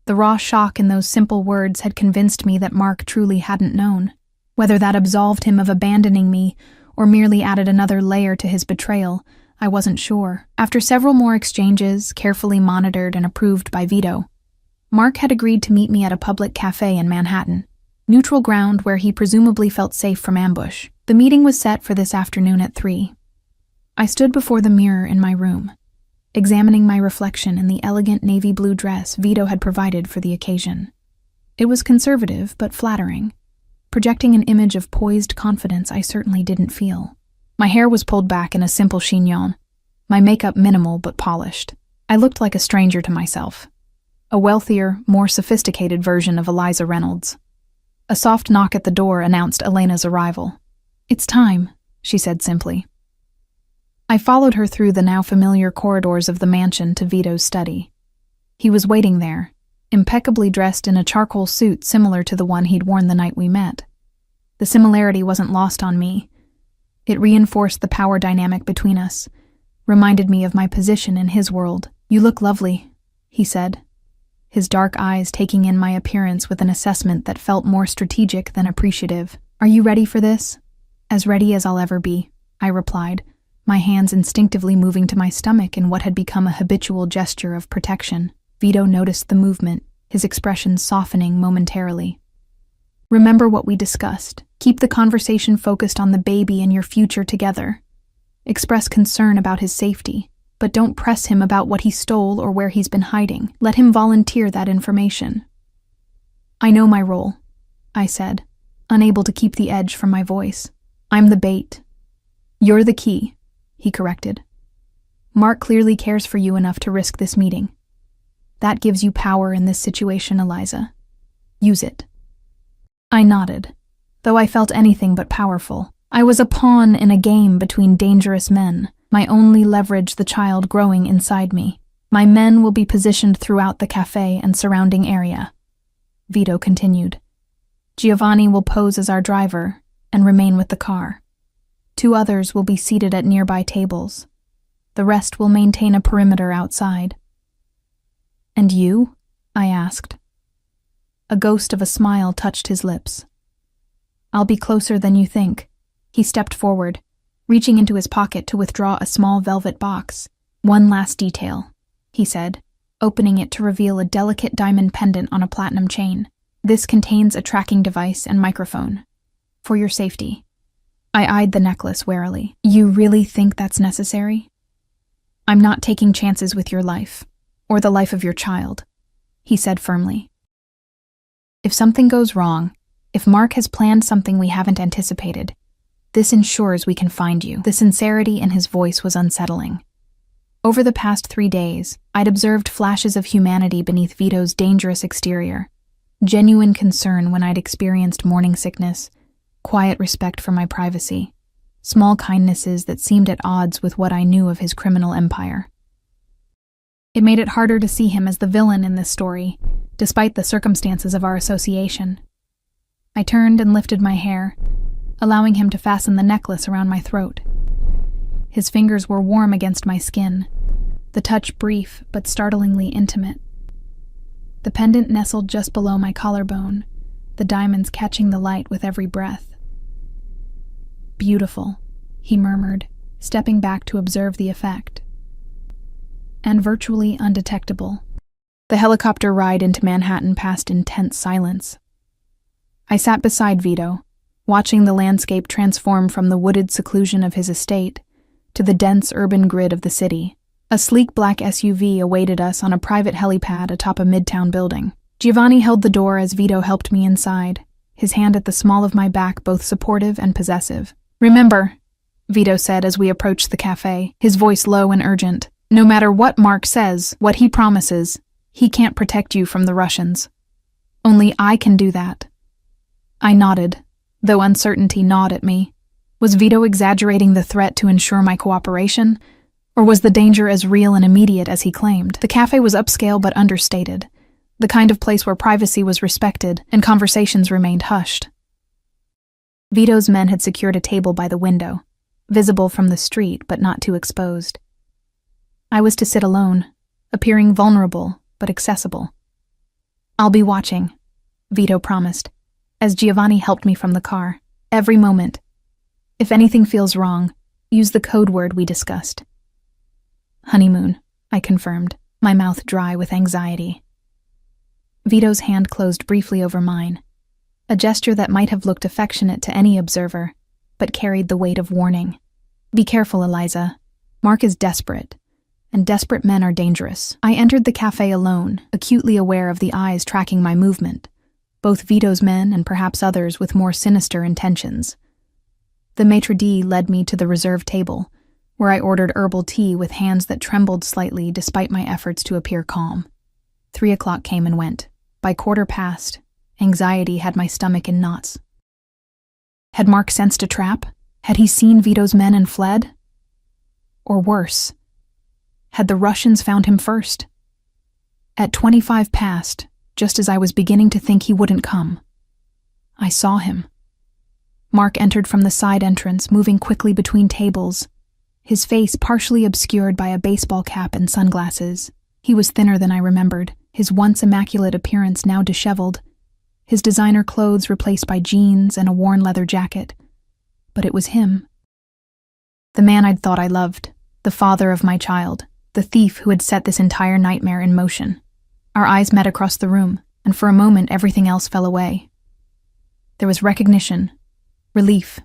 The raw shock in those simple words had convinced me that Mark truly hadn't known. Whether that absolved him of abandoning me or merely added another layer to his betrayal, I wasn't sure. After several more exchanges, carefully monitored and approved by Vito, Mark had agreed to meet me at a public cafe in Manhattan, neutral ground where he presumably felt safe from ambush. The meeting was set for this afternoon at 3. I stood before the mirror in my room, examining my reflection in the elegant navy blue dress Vito had provided for the occasion. It was conservative but flattering, projecting an image of poised confidence I certainly didn't feel. My hair was pulled back in a simple chignon, my makeup minimal but polished. I looked like a stranger to myself, a wealthier, more sophisticated version of Eliza Reynolds. A soft knock at the door announced Elena's arrival. "It's time," she said simply. I followed her through the now familiar corridors of the mansion to Vito's study. He was waiting there, impeccably dressed in a charcoal suit similar to the one he'd worn the night we met. The similarity wasn't lost on me. It reinforced the power dynamic between us, reminded me of my position in his world. "You look lovely," he said, his dark eyes taking in my appearance with an assessment that felt more strategic than appreciative. "Are you ready for this?" "As ready as I'll ever be," I replied, my hands instinctively moving to my stomach in what had become a habitual gesture of protection. Vito noticed the movement, his expression softening momentarily. "Remember what we discussed. Keep the conversation focused on the baby and your future together. Express concern about his safety, but don't press him about what he stole or where he's been hiding. Let him volunteer that information." "I know my role," I said, unable to keep the edge from my voice. "I'm the bait. You're the key," he corrected. "Mark clearly cares for you enough to risk this meeting. That gives you power in this situation, Eliza. Use it." I nodded, though I felt anything but powerful. I was a pawn in a game between dangerous men, my only leverage the child growing inside me. "My men will be positioned throughout the cafe and surrounding area," Vito continued. "Giovanni will pose as our driver and remain with the car. 2 others will be seated at nearby tables. The rest will maintain a perimeter outside." "And you?" I asked. A ghost of a smile touched his lips. "I'll be closer than you think." He stepped forward, reaching into his pocket to withdraw a small velvet box. "One last detail," he said, opening it to reveal a delicate diamond pendant on a platinum chain. "This contains a tracking device and microphone. For your safety." I eyed the necklace warily. "You really think that's necessary?" "I'm not taking chances with your life, or the life of your child," he said firmly. "If something goes wrong, if Mark has planned something we haven't anticipated, this ensures we can find you." The sincerity in his voice was unsettling. Over the past 3 days, I'd observed flashes of humanity beneath Vito's dangerous exterior. Genuine concern when I'd experienced morning sickness, quiet respect for my privacy, small kindnesses that seemed at odds with what I knew of his criminal empire. It made it harder to see him as the villain in this story, despite the circumstances of our association. I turned and lifted my hair, allowing him to fasten the necklace around my throat. His fingers were warm against my skin, the touch brief but startlingly intimate. The pendant nestled just below my collarbone, the diamonds catching the light with every breath. "Beautiful," he murmured, stepping back to observe the effect. "And virtually undetectable." The helicopter ride into Manhattan passed in tense silence. I sat beside Vito, watching the landscape transform from the wooded seclusion of his estate to the dense urban grid of the city. A sleek black SUV awaited us on a private helipad atop a midtown building. Giovanni held the door as Vito helped me inside, his hand at the small of my back both supportive and possessive. "Remember," Vito said as we approached the cafe, his voice low and urgent, No matter what Mark says, what he promises, he can't protect you from the Russians. Only I can do that. I nodded, though uncertainty gnawed at me. Was Vito exaggerating the threat to ensure my cooperation? Or was the danger as real and immediate as he claimed? The cafe was upscale but understated, the kind of place where privacy was respected and conversations remained hushed. Vito's men had secured a table by the window, visible from the street but not too exposed. I was to sit alone, appearing vulnerable but accessible. "I'll be watching," Vito promised, as Giovanni helped me from the car. "Every moment. If anything feels wrong, use the code word we discussed." "Honeymoon," I confirmed, my mouth dry with anxiety. Vito's hand closed briefly over mine, a gesture that might have looked affectionate to any observer, but carried the weight of warning. "Be careful, Eliza. Mark is desperate, and desperate men are dangerous." I entered the cafe alone, acutely aware of the eyes tracking my movement, both Vito's men and perhaps others with more sinister intentions. The maitre d' led me to the reserved table, where I ordered herbal tea with hands that trembled slightly despite my efforts to appear calm. 3 o'clock came and went. By 1:15, anxiety had my stomach in knots. Had Mark sensed a trap? Had he seen Vito's men and fled? Or worse, had the Russians found him first? At 25 past, just as I was beginning to think he wouldn't come, I saw him. Mark entered from the side entrance, moving quickly between tables, his face partially obscured by a baseball cap and sunglasses. He was thinner than I remembered, his once immaculate appearance now disheveled, his designer clothes replaced by jeans and a worn leather jacket. But it was him. The man I'd thought I loved, the father of my child, the thief who had set this entire nightmare in motion. Our eyes met across the room, and for a moment everything else fell away. There was recognition, relief,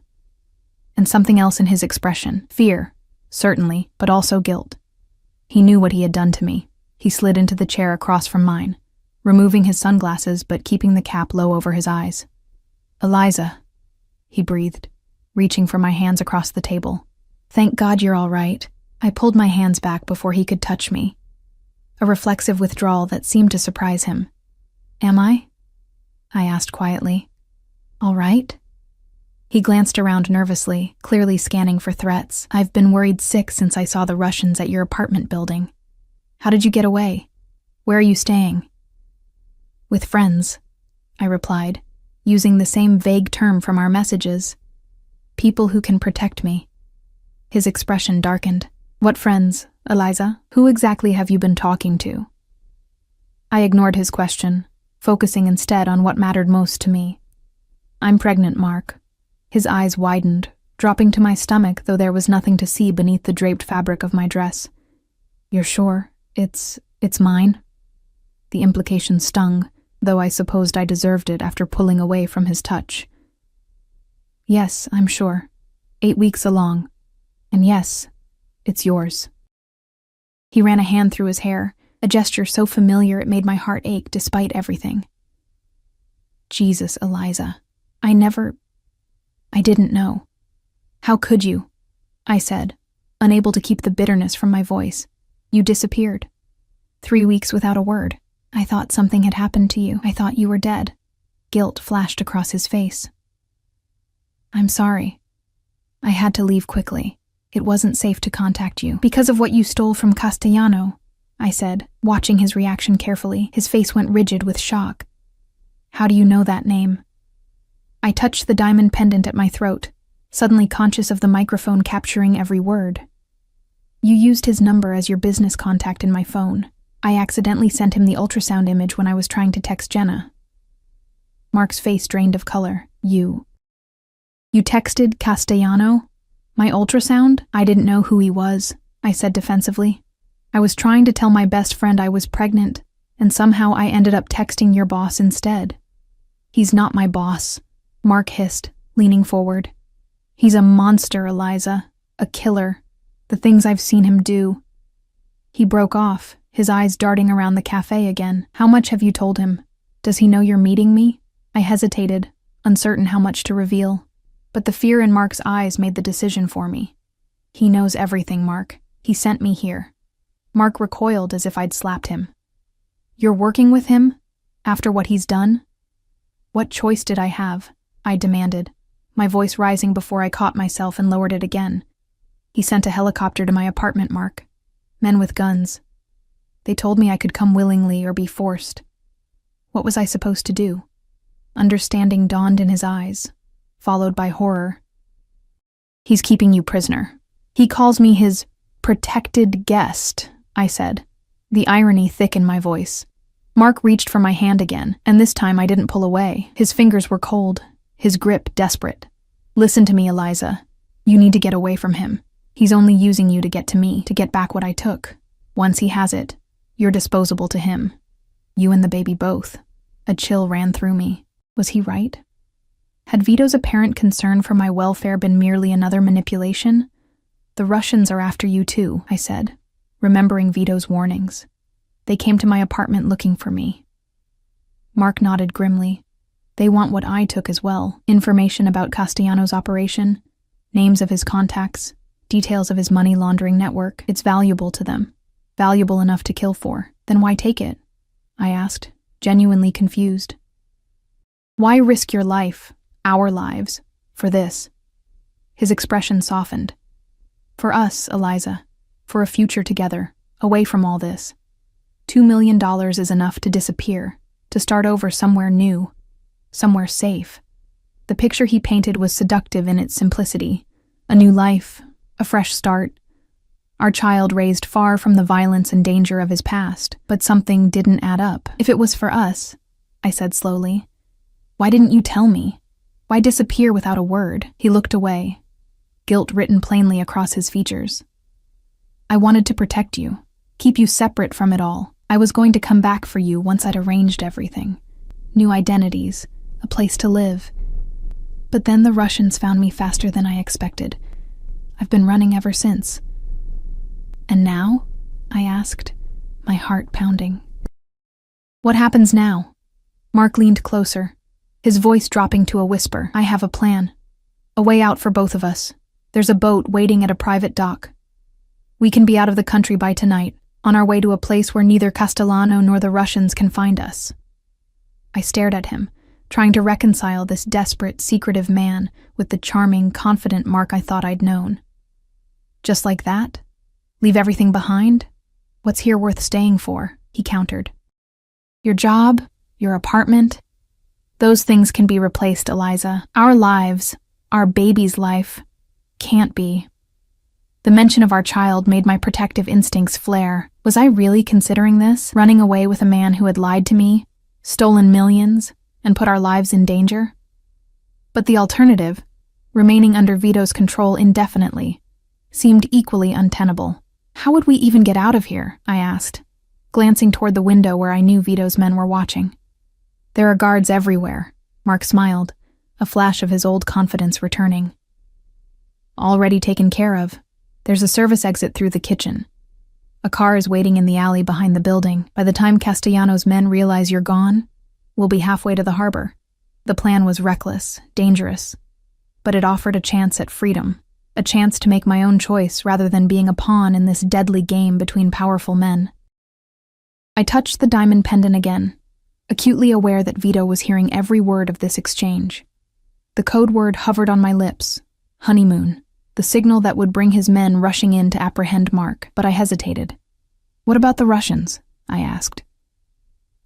and something else in his expression. Fear, certainly, but also guilt. He knew what he had done to me. He slid into the chair across from mine, removing his sunglasses but keeping the cap low over his eyes. "Eliza," he breathed, reaching for my hands across the table. "Thank God you're all right." I pulled my hands back before he could touch me, a reflexive withdrawal that seemed to surprise him. "Am I?" I asked quietly. "All right?" He glanced around nervously, clearly scanning for threats. "I've been worried sick since I saw the Russians at your apartment building. How did you get away? Where are you staying?" "With friends," I replied, using the same vague term from our messages. "People who can protect me." His expression darkened. "What friends, Eliza? Who exactly have you been talking to?" I ignored his question, focusing instead on what mattered most to me. "I'm pregnant, Mark." His eyes widened, dropping to my stomach, though there was nothing to see beneath the draped fabric of my dress. "You're sure? It's mine?" The implication stung, though I supposed I deserved it after pulling away from his touch. "Yes, I'm sure. 8 weeks along. And yes, it's yours." He ran a hand through his hair, a gesture so familiar it made my heart ache despite everything. "Jesus, Eliza. I didn't know." "How could you?" I said, unable to keep the bitterness from my voice. "You disappeared. 3 weeks without a word. I thought something had happened to you. I thought you were dead." Guilt flashed across his face. "I'm sorry. I had to leave quickly. It wasn't safe to contact you. Because of what you stole from Castellano," I said, watching his reaction carefully. His face went rigid with shock. "How do you know that name?" I touched the diamond pendant at my throat, suddenly conscious of the microphone capturing every word. "You used his number as your business contact in my phone. I accidentally sent him the ultrasound image when I was trying to text Jenna." Mark's face drained of color. You texted Castellano? My ultrasound? I didn't know who he was," I said defensively. "I was trying to tell my best friend I was pregnant, and somehow I ended up texting your boss instead." "He's not my boss," Mark hissed, leaning forward. "He's a monster, Eliza. A killer. The things I've seen him do." He broke off, his eyes darting around the cafe again. "How much have you told him? Does he know you're meeting me?" I hesitated, uncertain how much to reveal. But the fear in Mark's eyes made the decision for me. "He knows everything, Mark. He sent me here. Mark recoiled as if I'd slapped him. You're working with him? After what he's done? What choice did I have? I demanded, my voice rising before I caught myself and lowered it again. He sent a helicopter to my apartment, Mark. Men with guns. They told me I could come willingly or be forced. What was I supposed to do? Understanding dawned in his eyes, followed by horror. He's keeping you prisoner. He calls me his protected guest, I said, the irony thick in my voice. Mark reached for my hand again, and this time I didn't pull away. His fingers were cold, his grip desperate. Listen to me, Eliza. You need to get away from him. He's only using you to get to me, to get back what I took. Once he has it, you're disposable to him. You and the baby both. A chill ran through me. Was he right? Had Vito's apparent concern for my welfare been merely another manipulation? The Russians are after you too, I said, remembering Vito's warnings. They came to my apartment looking for me. Mark nodded grimly. They want what I took as well. Information about Castellano's operation, names of his contacts, details of his money laundering network. It's valuable to them. Valuable enough to kill for. Then why take it? I asked, genuinely confused. Why risk your life, our lives, for this? His expression softened. For us, Eliza. For a future together, away from all this. $2 million is enough to disappear, to start over somewhere new, somewhere safe. The picture he painted was seductive in its simplicity. A new life, a fresh start. Our child raised far from the violence and danger of his past, but something didn't add up. If it was for us, I said slowly, why didn't you tell me? Why disappear without a word? He looked away, guilt written plainly across his features. I wanted to protect you, keep you separate from it all. I was going to come back for you once I'd arranged everything. New identities, a place to live. But then the Russians found me faster than I expected. I've been running ever since. And now? I asked, my heart pounding. What happens now? Mark leaned closer, his voice dropping to a whisper. I have a plan. A way out for both of us. There's a boat waiting at a private dock. We can be out of the country by tonight, on our way to a place where neither Castellano nor the Russians can find us. I stared at him, trying to reconcile this desperate, secretive man with the charming, confident Mark I thought I'd known. Just like that? Leave everything behind? What's here worth staying for? He countered. Your job, your apartment, those things can be replaced, Eliza. Our lives, our baby's life, can't be. The mention of our child made my protective instincts flare. Was I really considering this? Running away with a man who had lied to me, stolen millions, and put our lives in danger? But the alternative, remaining under Vito's control indefinitely, seemed equally untenable. How would we even get out of here? I asked, glancing toward the window where I knew Vito's men were watching. There are guards everywhere, Mark smiled, a flash of his old confidence returning. Already taken care of. There's a service exit through the kitchen. A car is waiting in the alley behind the building. By the time Castellano's men realize you're gone, we'll be halfway to the harbor. The plan was reckless, dangerous, but it offered a chance at freedom, a chance to make my own choice rather than being a pawn in this deadly game between powerful men. I touched the diamond pendant again, acutely aware that Vito was hearing every word of this exchange. The code word hovered on my lips, honeymoon, the signal that would bring his men rushing in to apprehend Mark, but I hesitated. What about the Russians? I asked.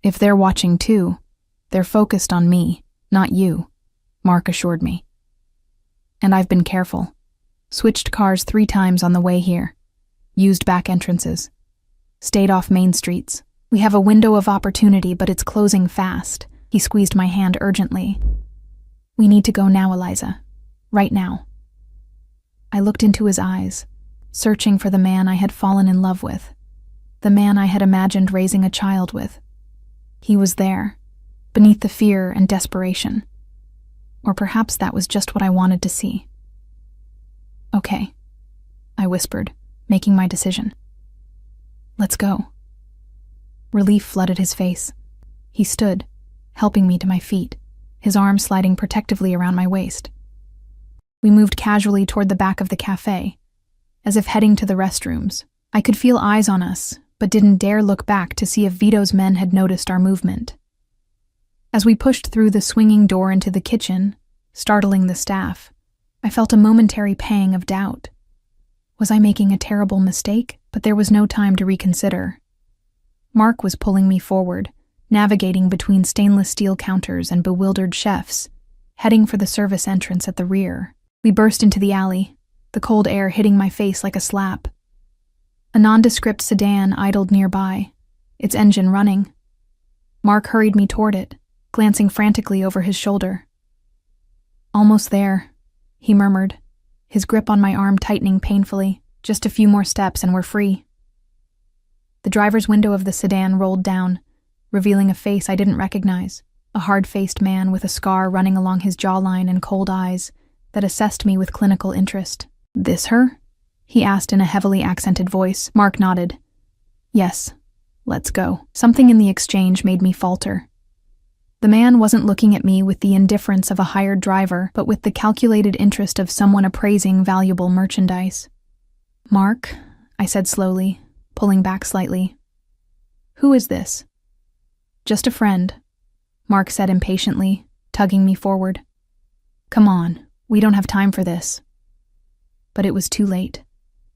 If they're watching too, they're focused on me, not you, Mark assured me. And I've been careful. Switched cars 3 times on the way here. Used back entrances. Stayed off main streets. We have a window of opportunity, but it's closing fast. He squeezed my hand urgently. We need to go now, Eliza. Right now. I looked into his eyes, searching for the man I had fallen in love with. The man I had imagined raising a child with. He was there, beneath the fear and desperation. Or perhaps that was just what I wanted to see. Okay, I whispered, making my decision. Let's go. Relief flooded his face. He stood, helping me to my feet, his arm sliding protectively around my waist. We moved casually toward the back of the cafe, as if heading to the restrooms, I could feel eyes on us, but didn't dare look back to see if Vito's men had noticed our movement. As we pushed through the swinging door into the kitchen, startling the staff, I felt a momentary pang of doubt. Was I making a terrible mistake? But there was no time to reconsider. Mark was pulling me forward, navigating between stainless steel counters and bewildered chefs, heading for the service entrance at the rear. We burst into the alley, the cold air hitting my face like a slap. A nondescript sedan idled nearby, its engine running. Mark hurried me toward it, glancing frantically over his shoulder. "Almost there," he murmured, his grip on my arm tightening painfully. "Just a few more steps and we're free." The driver's window of the sedan rolled down, revealing a face I didn't recognize, a hard-faced man with a scar running along his jawline and cold eyes that assessed me with clinical interest. "This her?" he asked in a heavily accented voice. Mark nodded. "Yes, let's go." Something in the exchange made me falter. The man wasn't looking at me with the indifference of a hired driver, but with the calculated interest of someone appraising valuable merchandise. "Mark," I said slowly, pulling back slightly. "Who is this?" "Just a friend," Mark said impatiently, tugging me forward. "Come on, we don't have time for this." But it was too late.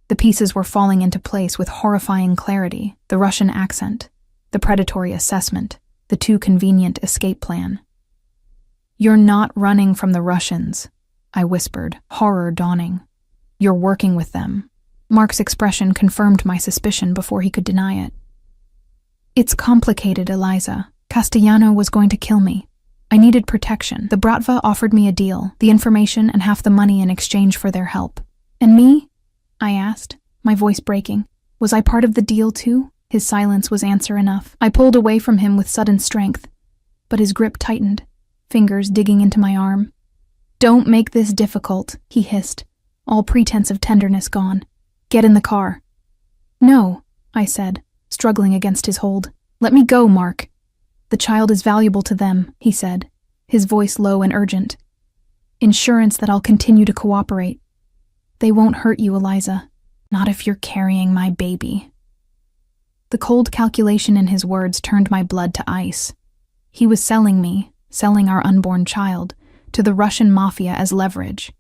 The pieces were falling into place with horrifying clarity: the Russian accent, the predatory assessment, the too convenient escape plan. "You're not running from the Russians," I whispered, horror dawning. "You're working with them." Mark's expression confirmed my suspicion before he could deny it. "It's complicated, Eliza. Castellano was going to kill me. I needed protection. The Bratva offered me a deal, the information and half the money in exchange for their help." "And me?" I asked, my voice breaking. "Was I part of the deal too?" His silence was answer enough. I pulled away from him with sudden strength, but his grip tightened, fingers digging into my arm. "Don't make this difficult," he hissed, all pretense of tenderness gone. "Get in the car." "No," I said, struggling against his hold. "Let me go, Mark." "The child is valuable to them," he said, his voice low and urgent. "Insurance that I'll continue to cooperate. They won't hurt you, Eliza. Not if you're carrying my baby." The cold calculation in his words turned my blood to ice. He was selling me, selling our unborn child, to the Russian mafia as leverage.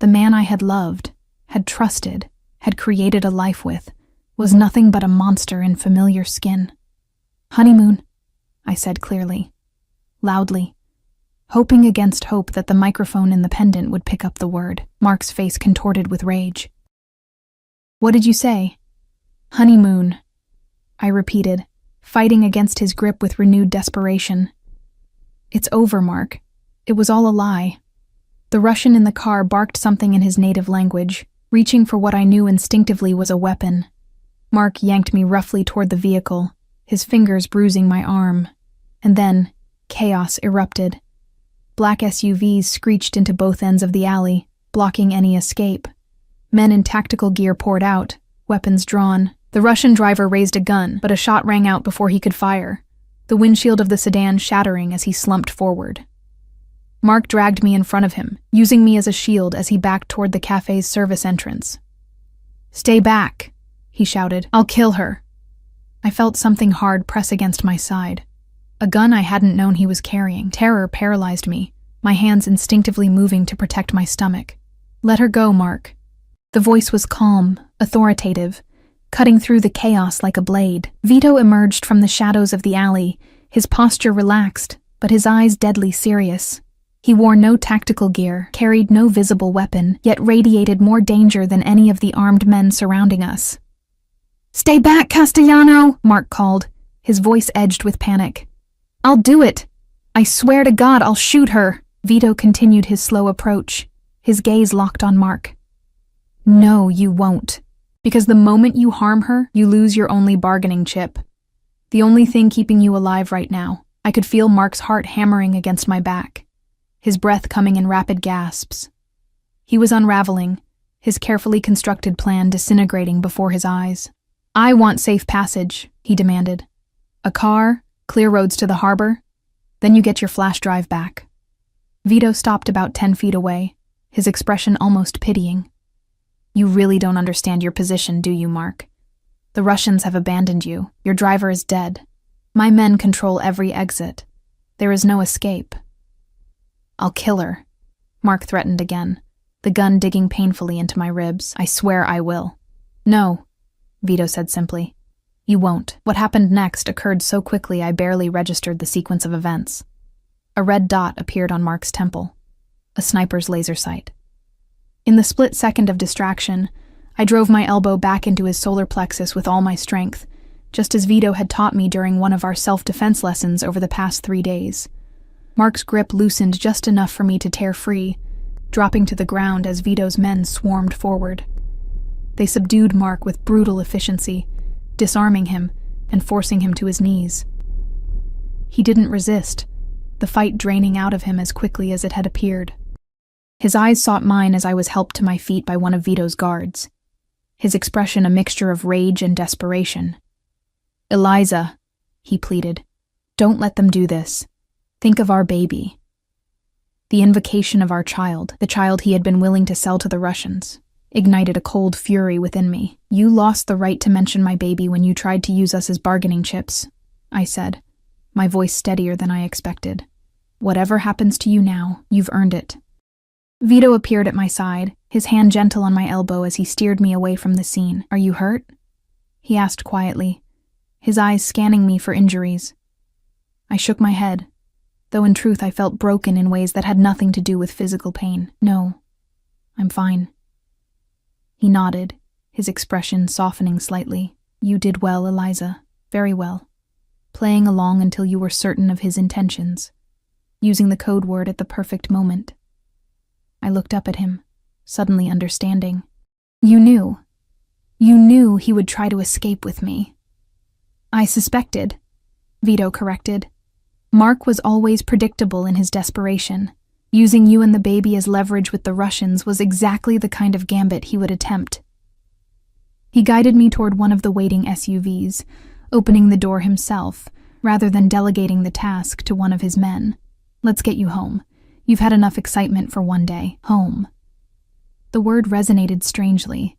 The man I had loved, had trusted, had created a life with, was nothing but a monster in familiar skin. "Honeymoon," I said clearly, loudly, hoping against hope that the microphone in the pendant would pick up the word. Mark's face contorted with rage. "What did you say?" "Honeymoon," I repeated, fighting against his grip with renewed desperation. "It's over, Mark. It was all a lie." The Russian in the car barked something in his native language, reaching for what I knew instinctively was a weapon. Mark yanked me roughly toward the vehicle, his fingers bruising my arm. And then, chaos erupted. Black SUVs screeched into both ends of the alley, blocking any escape. Men in tactical gear poured out, weapons drawn. The Russian driver raised a gun, but a shot rang out before he could fire, the windshield of the sedan shattering as he slumped forward. Mark dragged me in front of him, using me as a shield as he backed toward the cafe's service entrance. "Stay back," he shouted. "I'll kill her." I felt something hard press against my side. A gun I hadn't known he was carrying. Terror paralyzed me, my hands instinctively moving to protect my stomach. "Let her go, Mark." The voice was calm, authoritative, cutting through the chaos like a blade. Vito emerged from the shadows of the alley, his posture relaxed, but his eyes deadly serious. He wore no tactical gear, carried no visible weapon, yet radiated more danger than any of the armed men surrounding us. "Stay back, Castellano!" Mark called, his voice edged with panic. "I'll do it! I swear to God I'll shoot her!" Vito continued his slow approach, his gaze locked on Mark. "No, you won't. Because the moment you harm her, you lose your only bargaining chip. The only thing keeping you alive right now." I could feel Mark's heart hammering against my back, his breath coming in rapid gasps. He was unraveling, his carefully constructed plan disintegrating before his eyes. "I want safe passage," he demanded. "A car, clear roads to the harbor, then you get your flash drive back." Vito stopped about 10 feet away, his expression almost pitying. "You really don't understand your position, do you, Mark? The Russians have abandoned you. Your driver is dead. My men control every exit. There is no escape. I'll kill her, Mark threatened again, the gun digging painfully into my ribs. I swear I will. No, Vito said simply. You won't. What happened next occurred so quickly I barely registered the sequence of events. A red dot appeared on Mark's temple, a sniper's laser sight. In the split second of distraction, I drove my elbow back into his solar plexus with all my strength, just as Vito had taught me during one of our self-defense lessons over the past 3 days. Mark's grip loosened just enough for me to tear free, dropping to the ground as Vito's men swarmed forward. They subdued Mark with brutal efficiency, disarming him and forcing him to his knees. He didn't resist, the fight draining out of him as quickly as it had appeared. His eyes sought mine as I was helped to my feet by one of Vito's guards, his expression a mixture of rage and desperation. Eliza, he pleaded, don't let them do this. Think of our baby. The invocation of our child, the child he had been willing to sell to the Russians, ignited a cold fury within me. You lost the right to mention my baby when you tried to use us as bargaining chips, I said, my voice steadier than I expected. Whatever happens to you now, you've earned it. Vito appeared at my side, his hand gentle on my elbow as he steered me away from the scene. Are you hurt? He asked quietly, his eyes scanning me for injuries. I shook my head, though in truth I felt broken in ways that had nothing to do with physical pain. No, I'm fine. He nodded, his expression softening slightly. You did well, Eliza, very well, playing along until you were certain of his intentions, using the code word at the perfect moment. I looked up at him, suddenly understanding. You knew he would try to escape with me. I suspected, Vito corrected. Mark was always predictable in his desperation. Using you and the baby as leverage with the Russians was exactly the kind of gambit he would attempt. He guided me toward one of the waiting SUVs, opening the door himself, rather than delegating the task to one of his men. Let's get you home. You've had enough excitement for one day. Home. The word resonated strangely.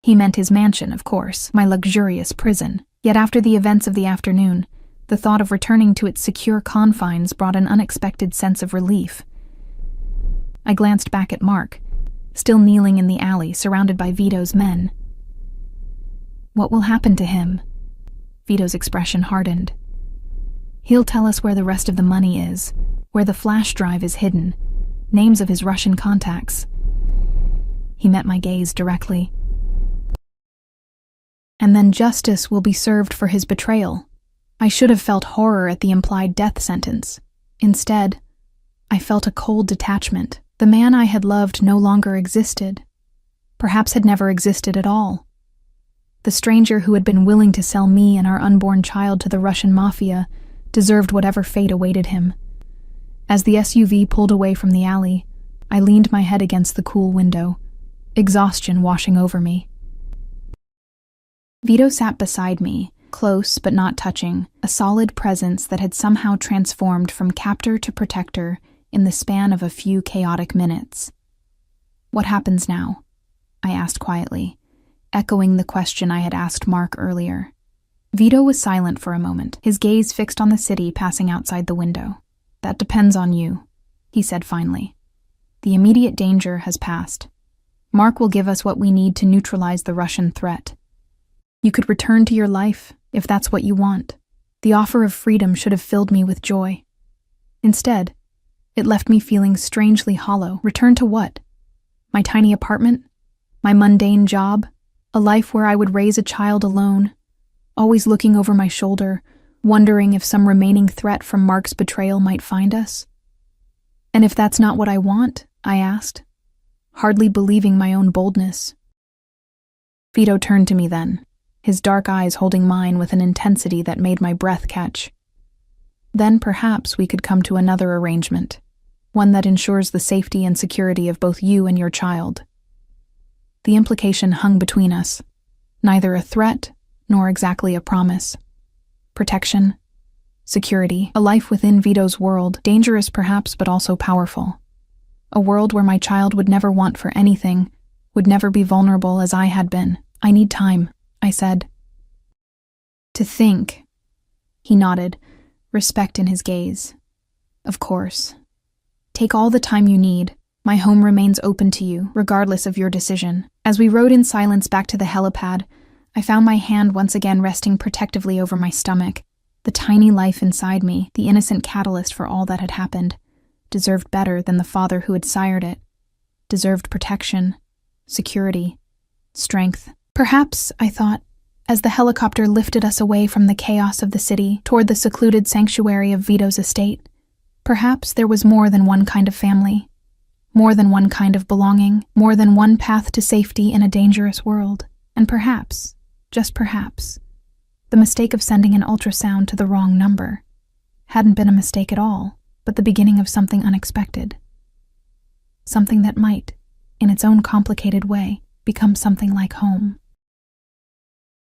He meant his mansion, of course, my luxurious prison. Yet after the events of the afternoon, the thought of returning to its secure confines brought an unexpected sense of relief. I glanced back at Mark, still kneeling in the alley, surrounded by Vito's men. What will happen to him? Vito's expression hardened. He'll tell us where the rest of the money is, where the flash drive is hidden, names of his Russian contacts. He met my gaze directly. And then justice will be served for his betrayal. I should have felt horror at the implied death sentence. Instead, I felt a cold detachment. The man I had loved no longer existed. Perhaps had never existed at all. The stranger who had been willing to sell me and our unborn child to the Russian mafia deserved whatever fate awaited him. As the SUV pulled away from the alley, I leaned my head against the cool window, exhaustion washing over me. Vito sat beside me, close but not touching, a solid presence that had somehow transformed from captor to protector in the span of a few chaotic minutes. What happens now? I asked quietly, echoing the question I had asked Mark earlier. Vito was silent for a moment, his gaze fixed on the city passing outside the window. That depends on you, he said finally. The immediate danger has passed. Mark will give us what we need to neutralize the Russian threat. You could return to your life, if that's what you want. The offer of freedom should have filled me with joy. Instead, it left me feeling strangely hollow. Return to what? My tiny apartment? My mundane job? A life where I would raise a child alone, always looking over my shoulder, wondering if some remaining threat from Mark's betrayal might find us? And if that's not what I want, I asked, hardly believing my own boldness. Vito turned to me then, his dark eyes holding mine with an intensity that made my breath catch. Then perhaps we could come to another arrangement, one that ensures the safety and security of both you and your child. The implication hung between us, neither a threat nor exactly a promise. Protection, security, a life within Vito's world, dangerous perhaps but also powerful. A world where my child would never want for anything, would never be vulnerable as I had been. I need time, I said. To think. He nodded, respect in his gaze. Of course. Take all the time you need. My home remains open to you, regardless of your decision. As we rode in silence back to the helipad, I found my hand once again resting protectively over my stomach. The tiny life inside me, the innocent catalyst for all that had happened, deserved better than the father who had sired it. Deserved protection, security, strength. Perhaps, I thought, as the helicopter lifted us away from the chaos of the city toward the secluded sanctuary of Vito's estate, perhaps there was more than one kind of family, more than one kind of belonging, more than one path to safety in a dangerous world, and perhaps, just perhaps, the mistake of sending an ultrasound to the wrong number hadn't been a mistake at all, but the beginning of something unexpected. Something that might, in its own complicated way, become something like home.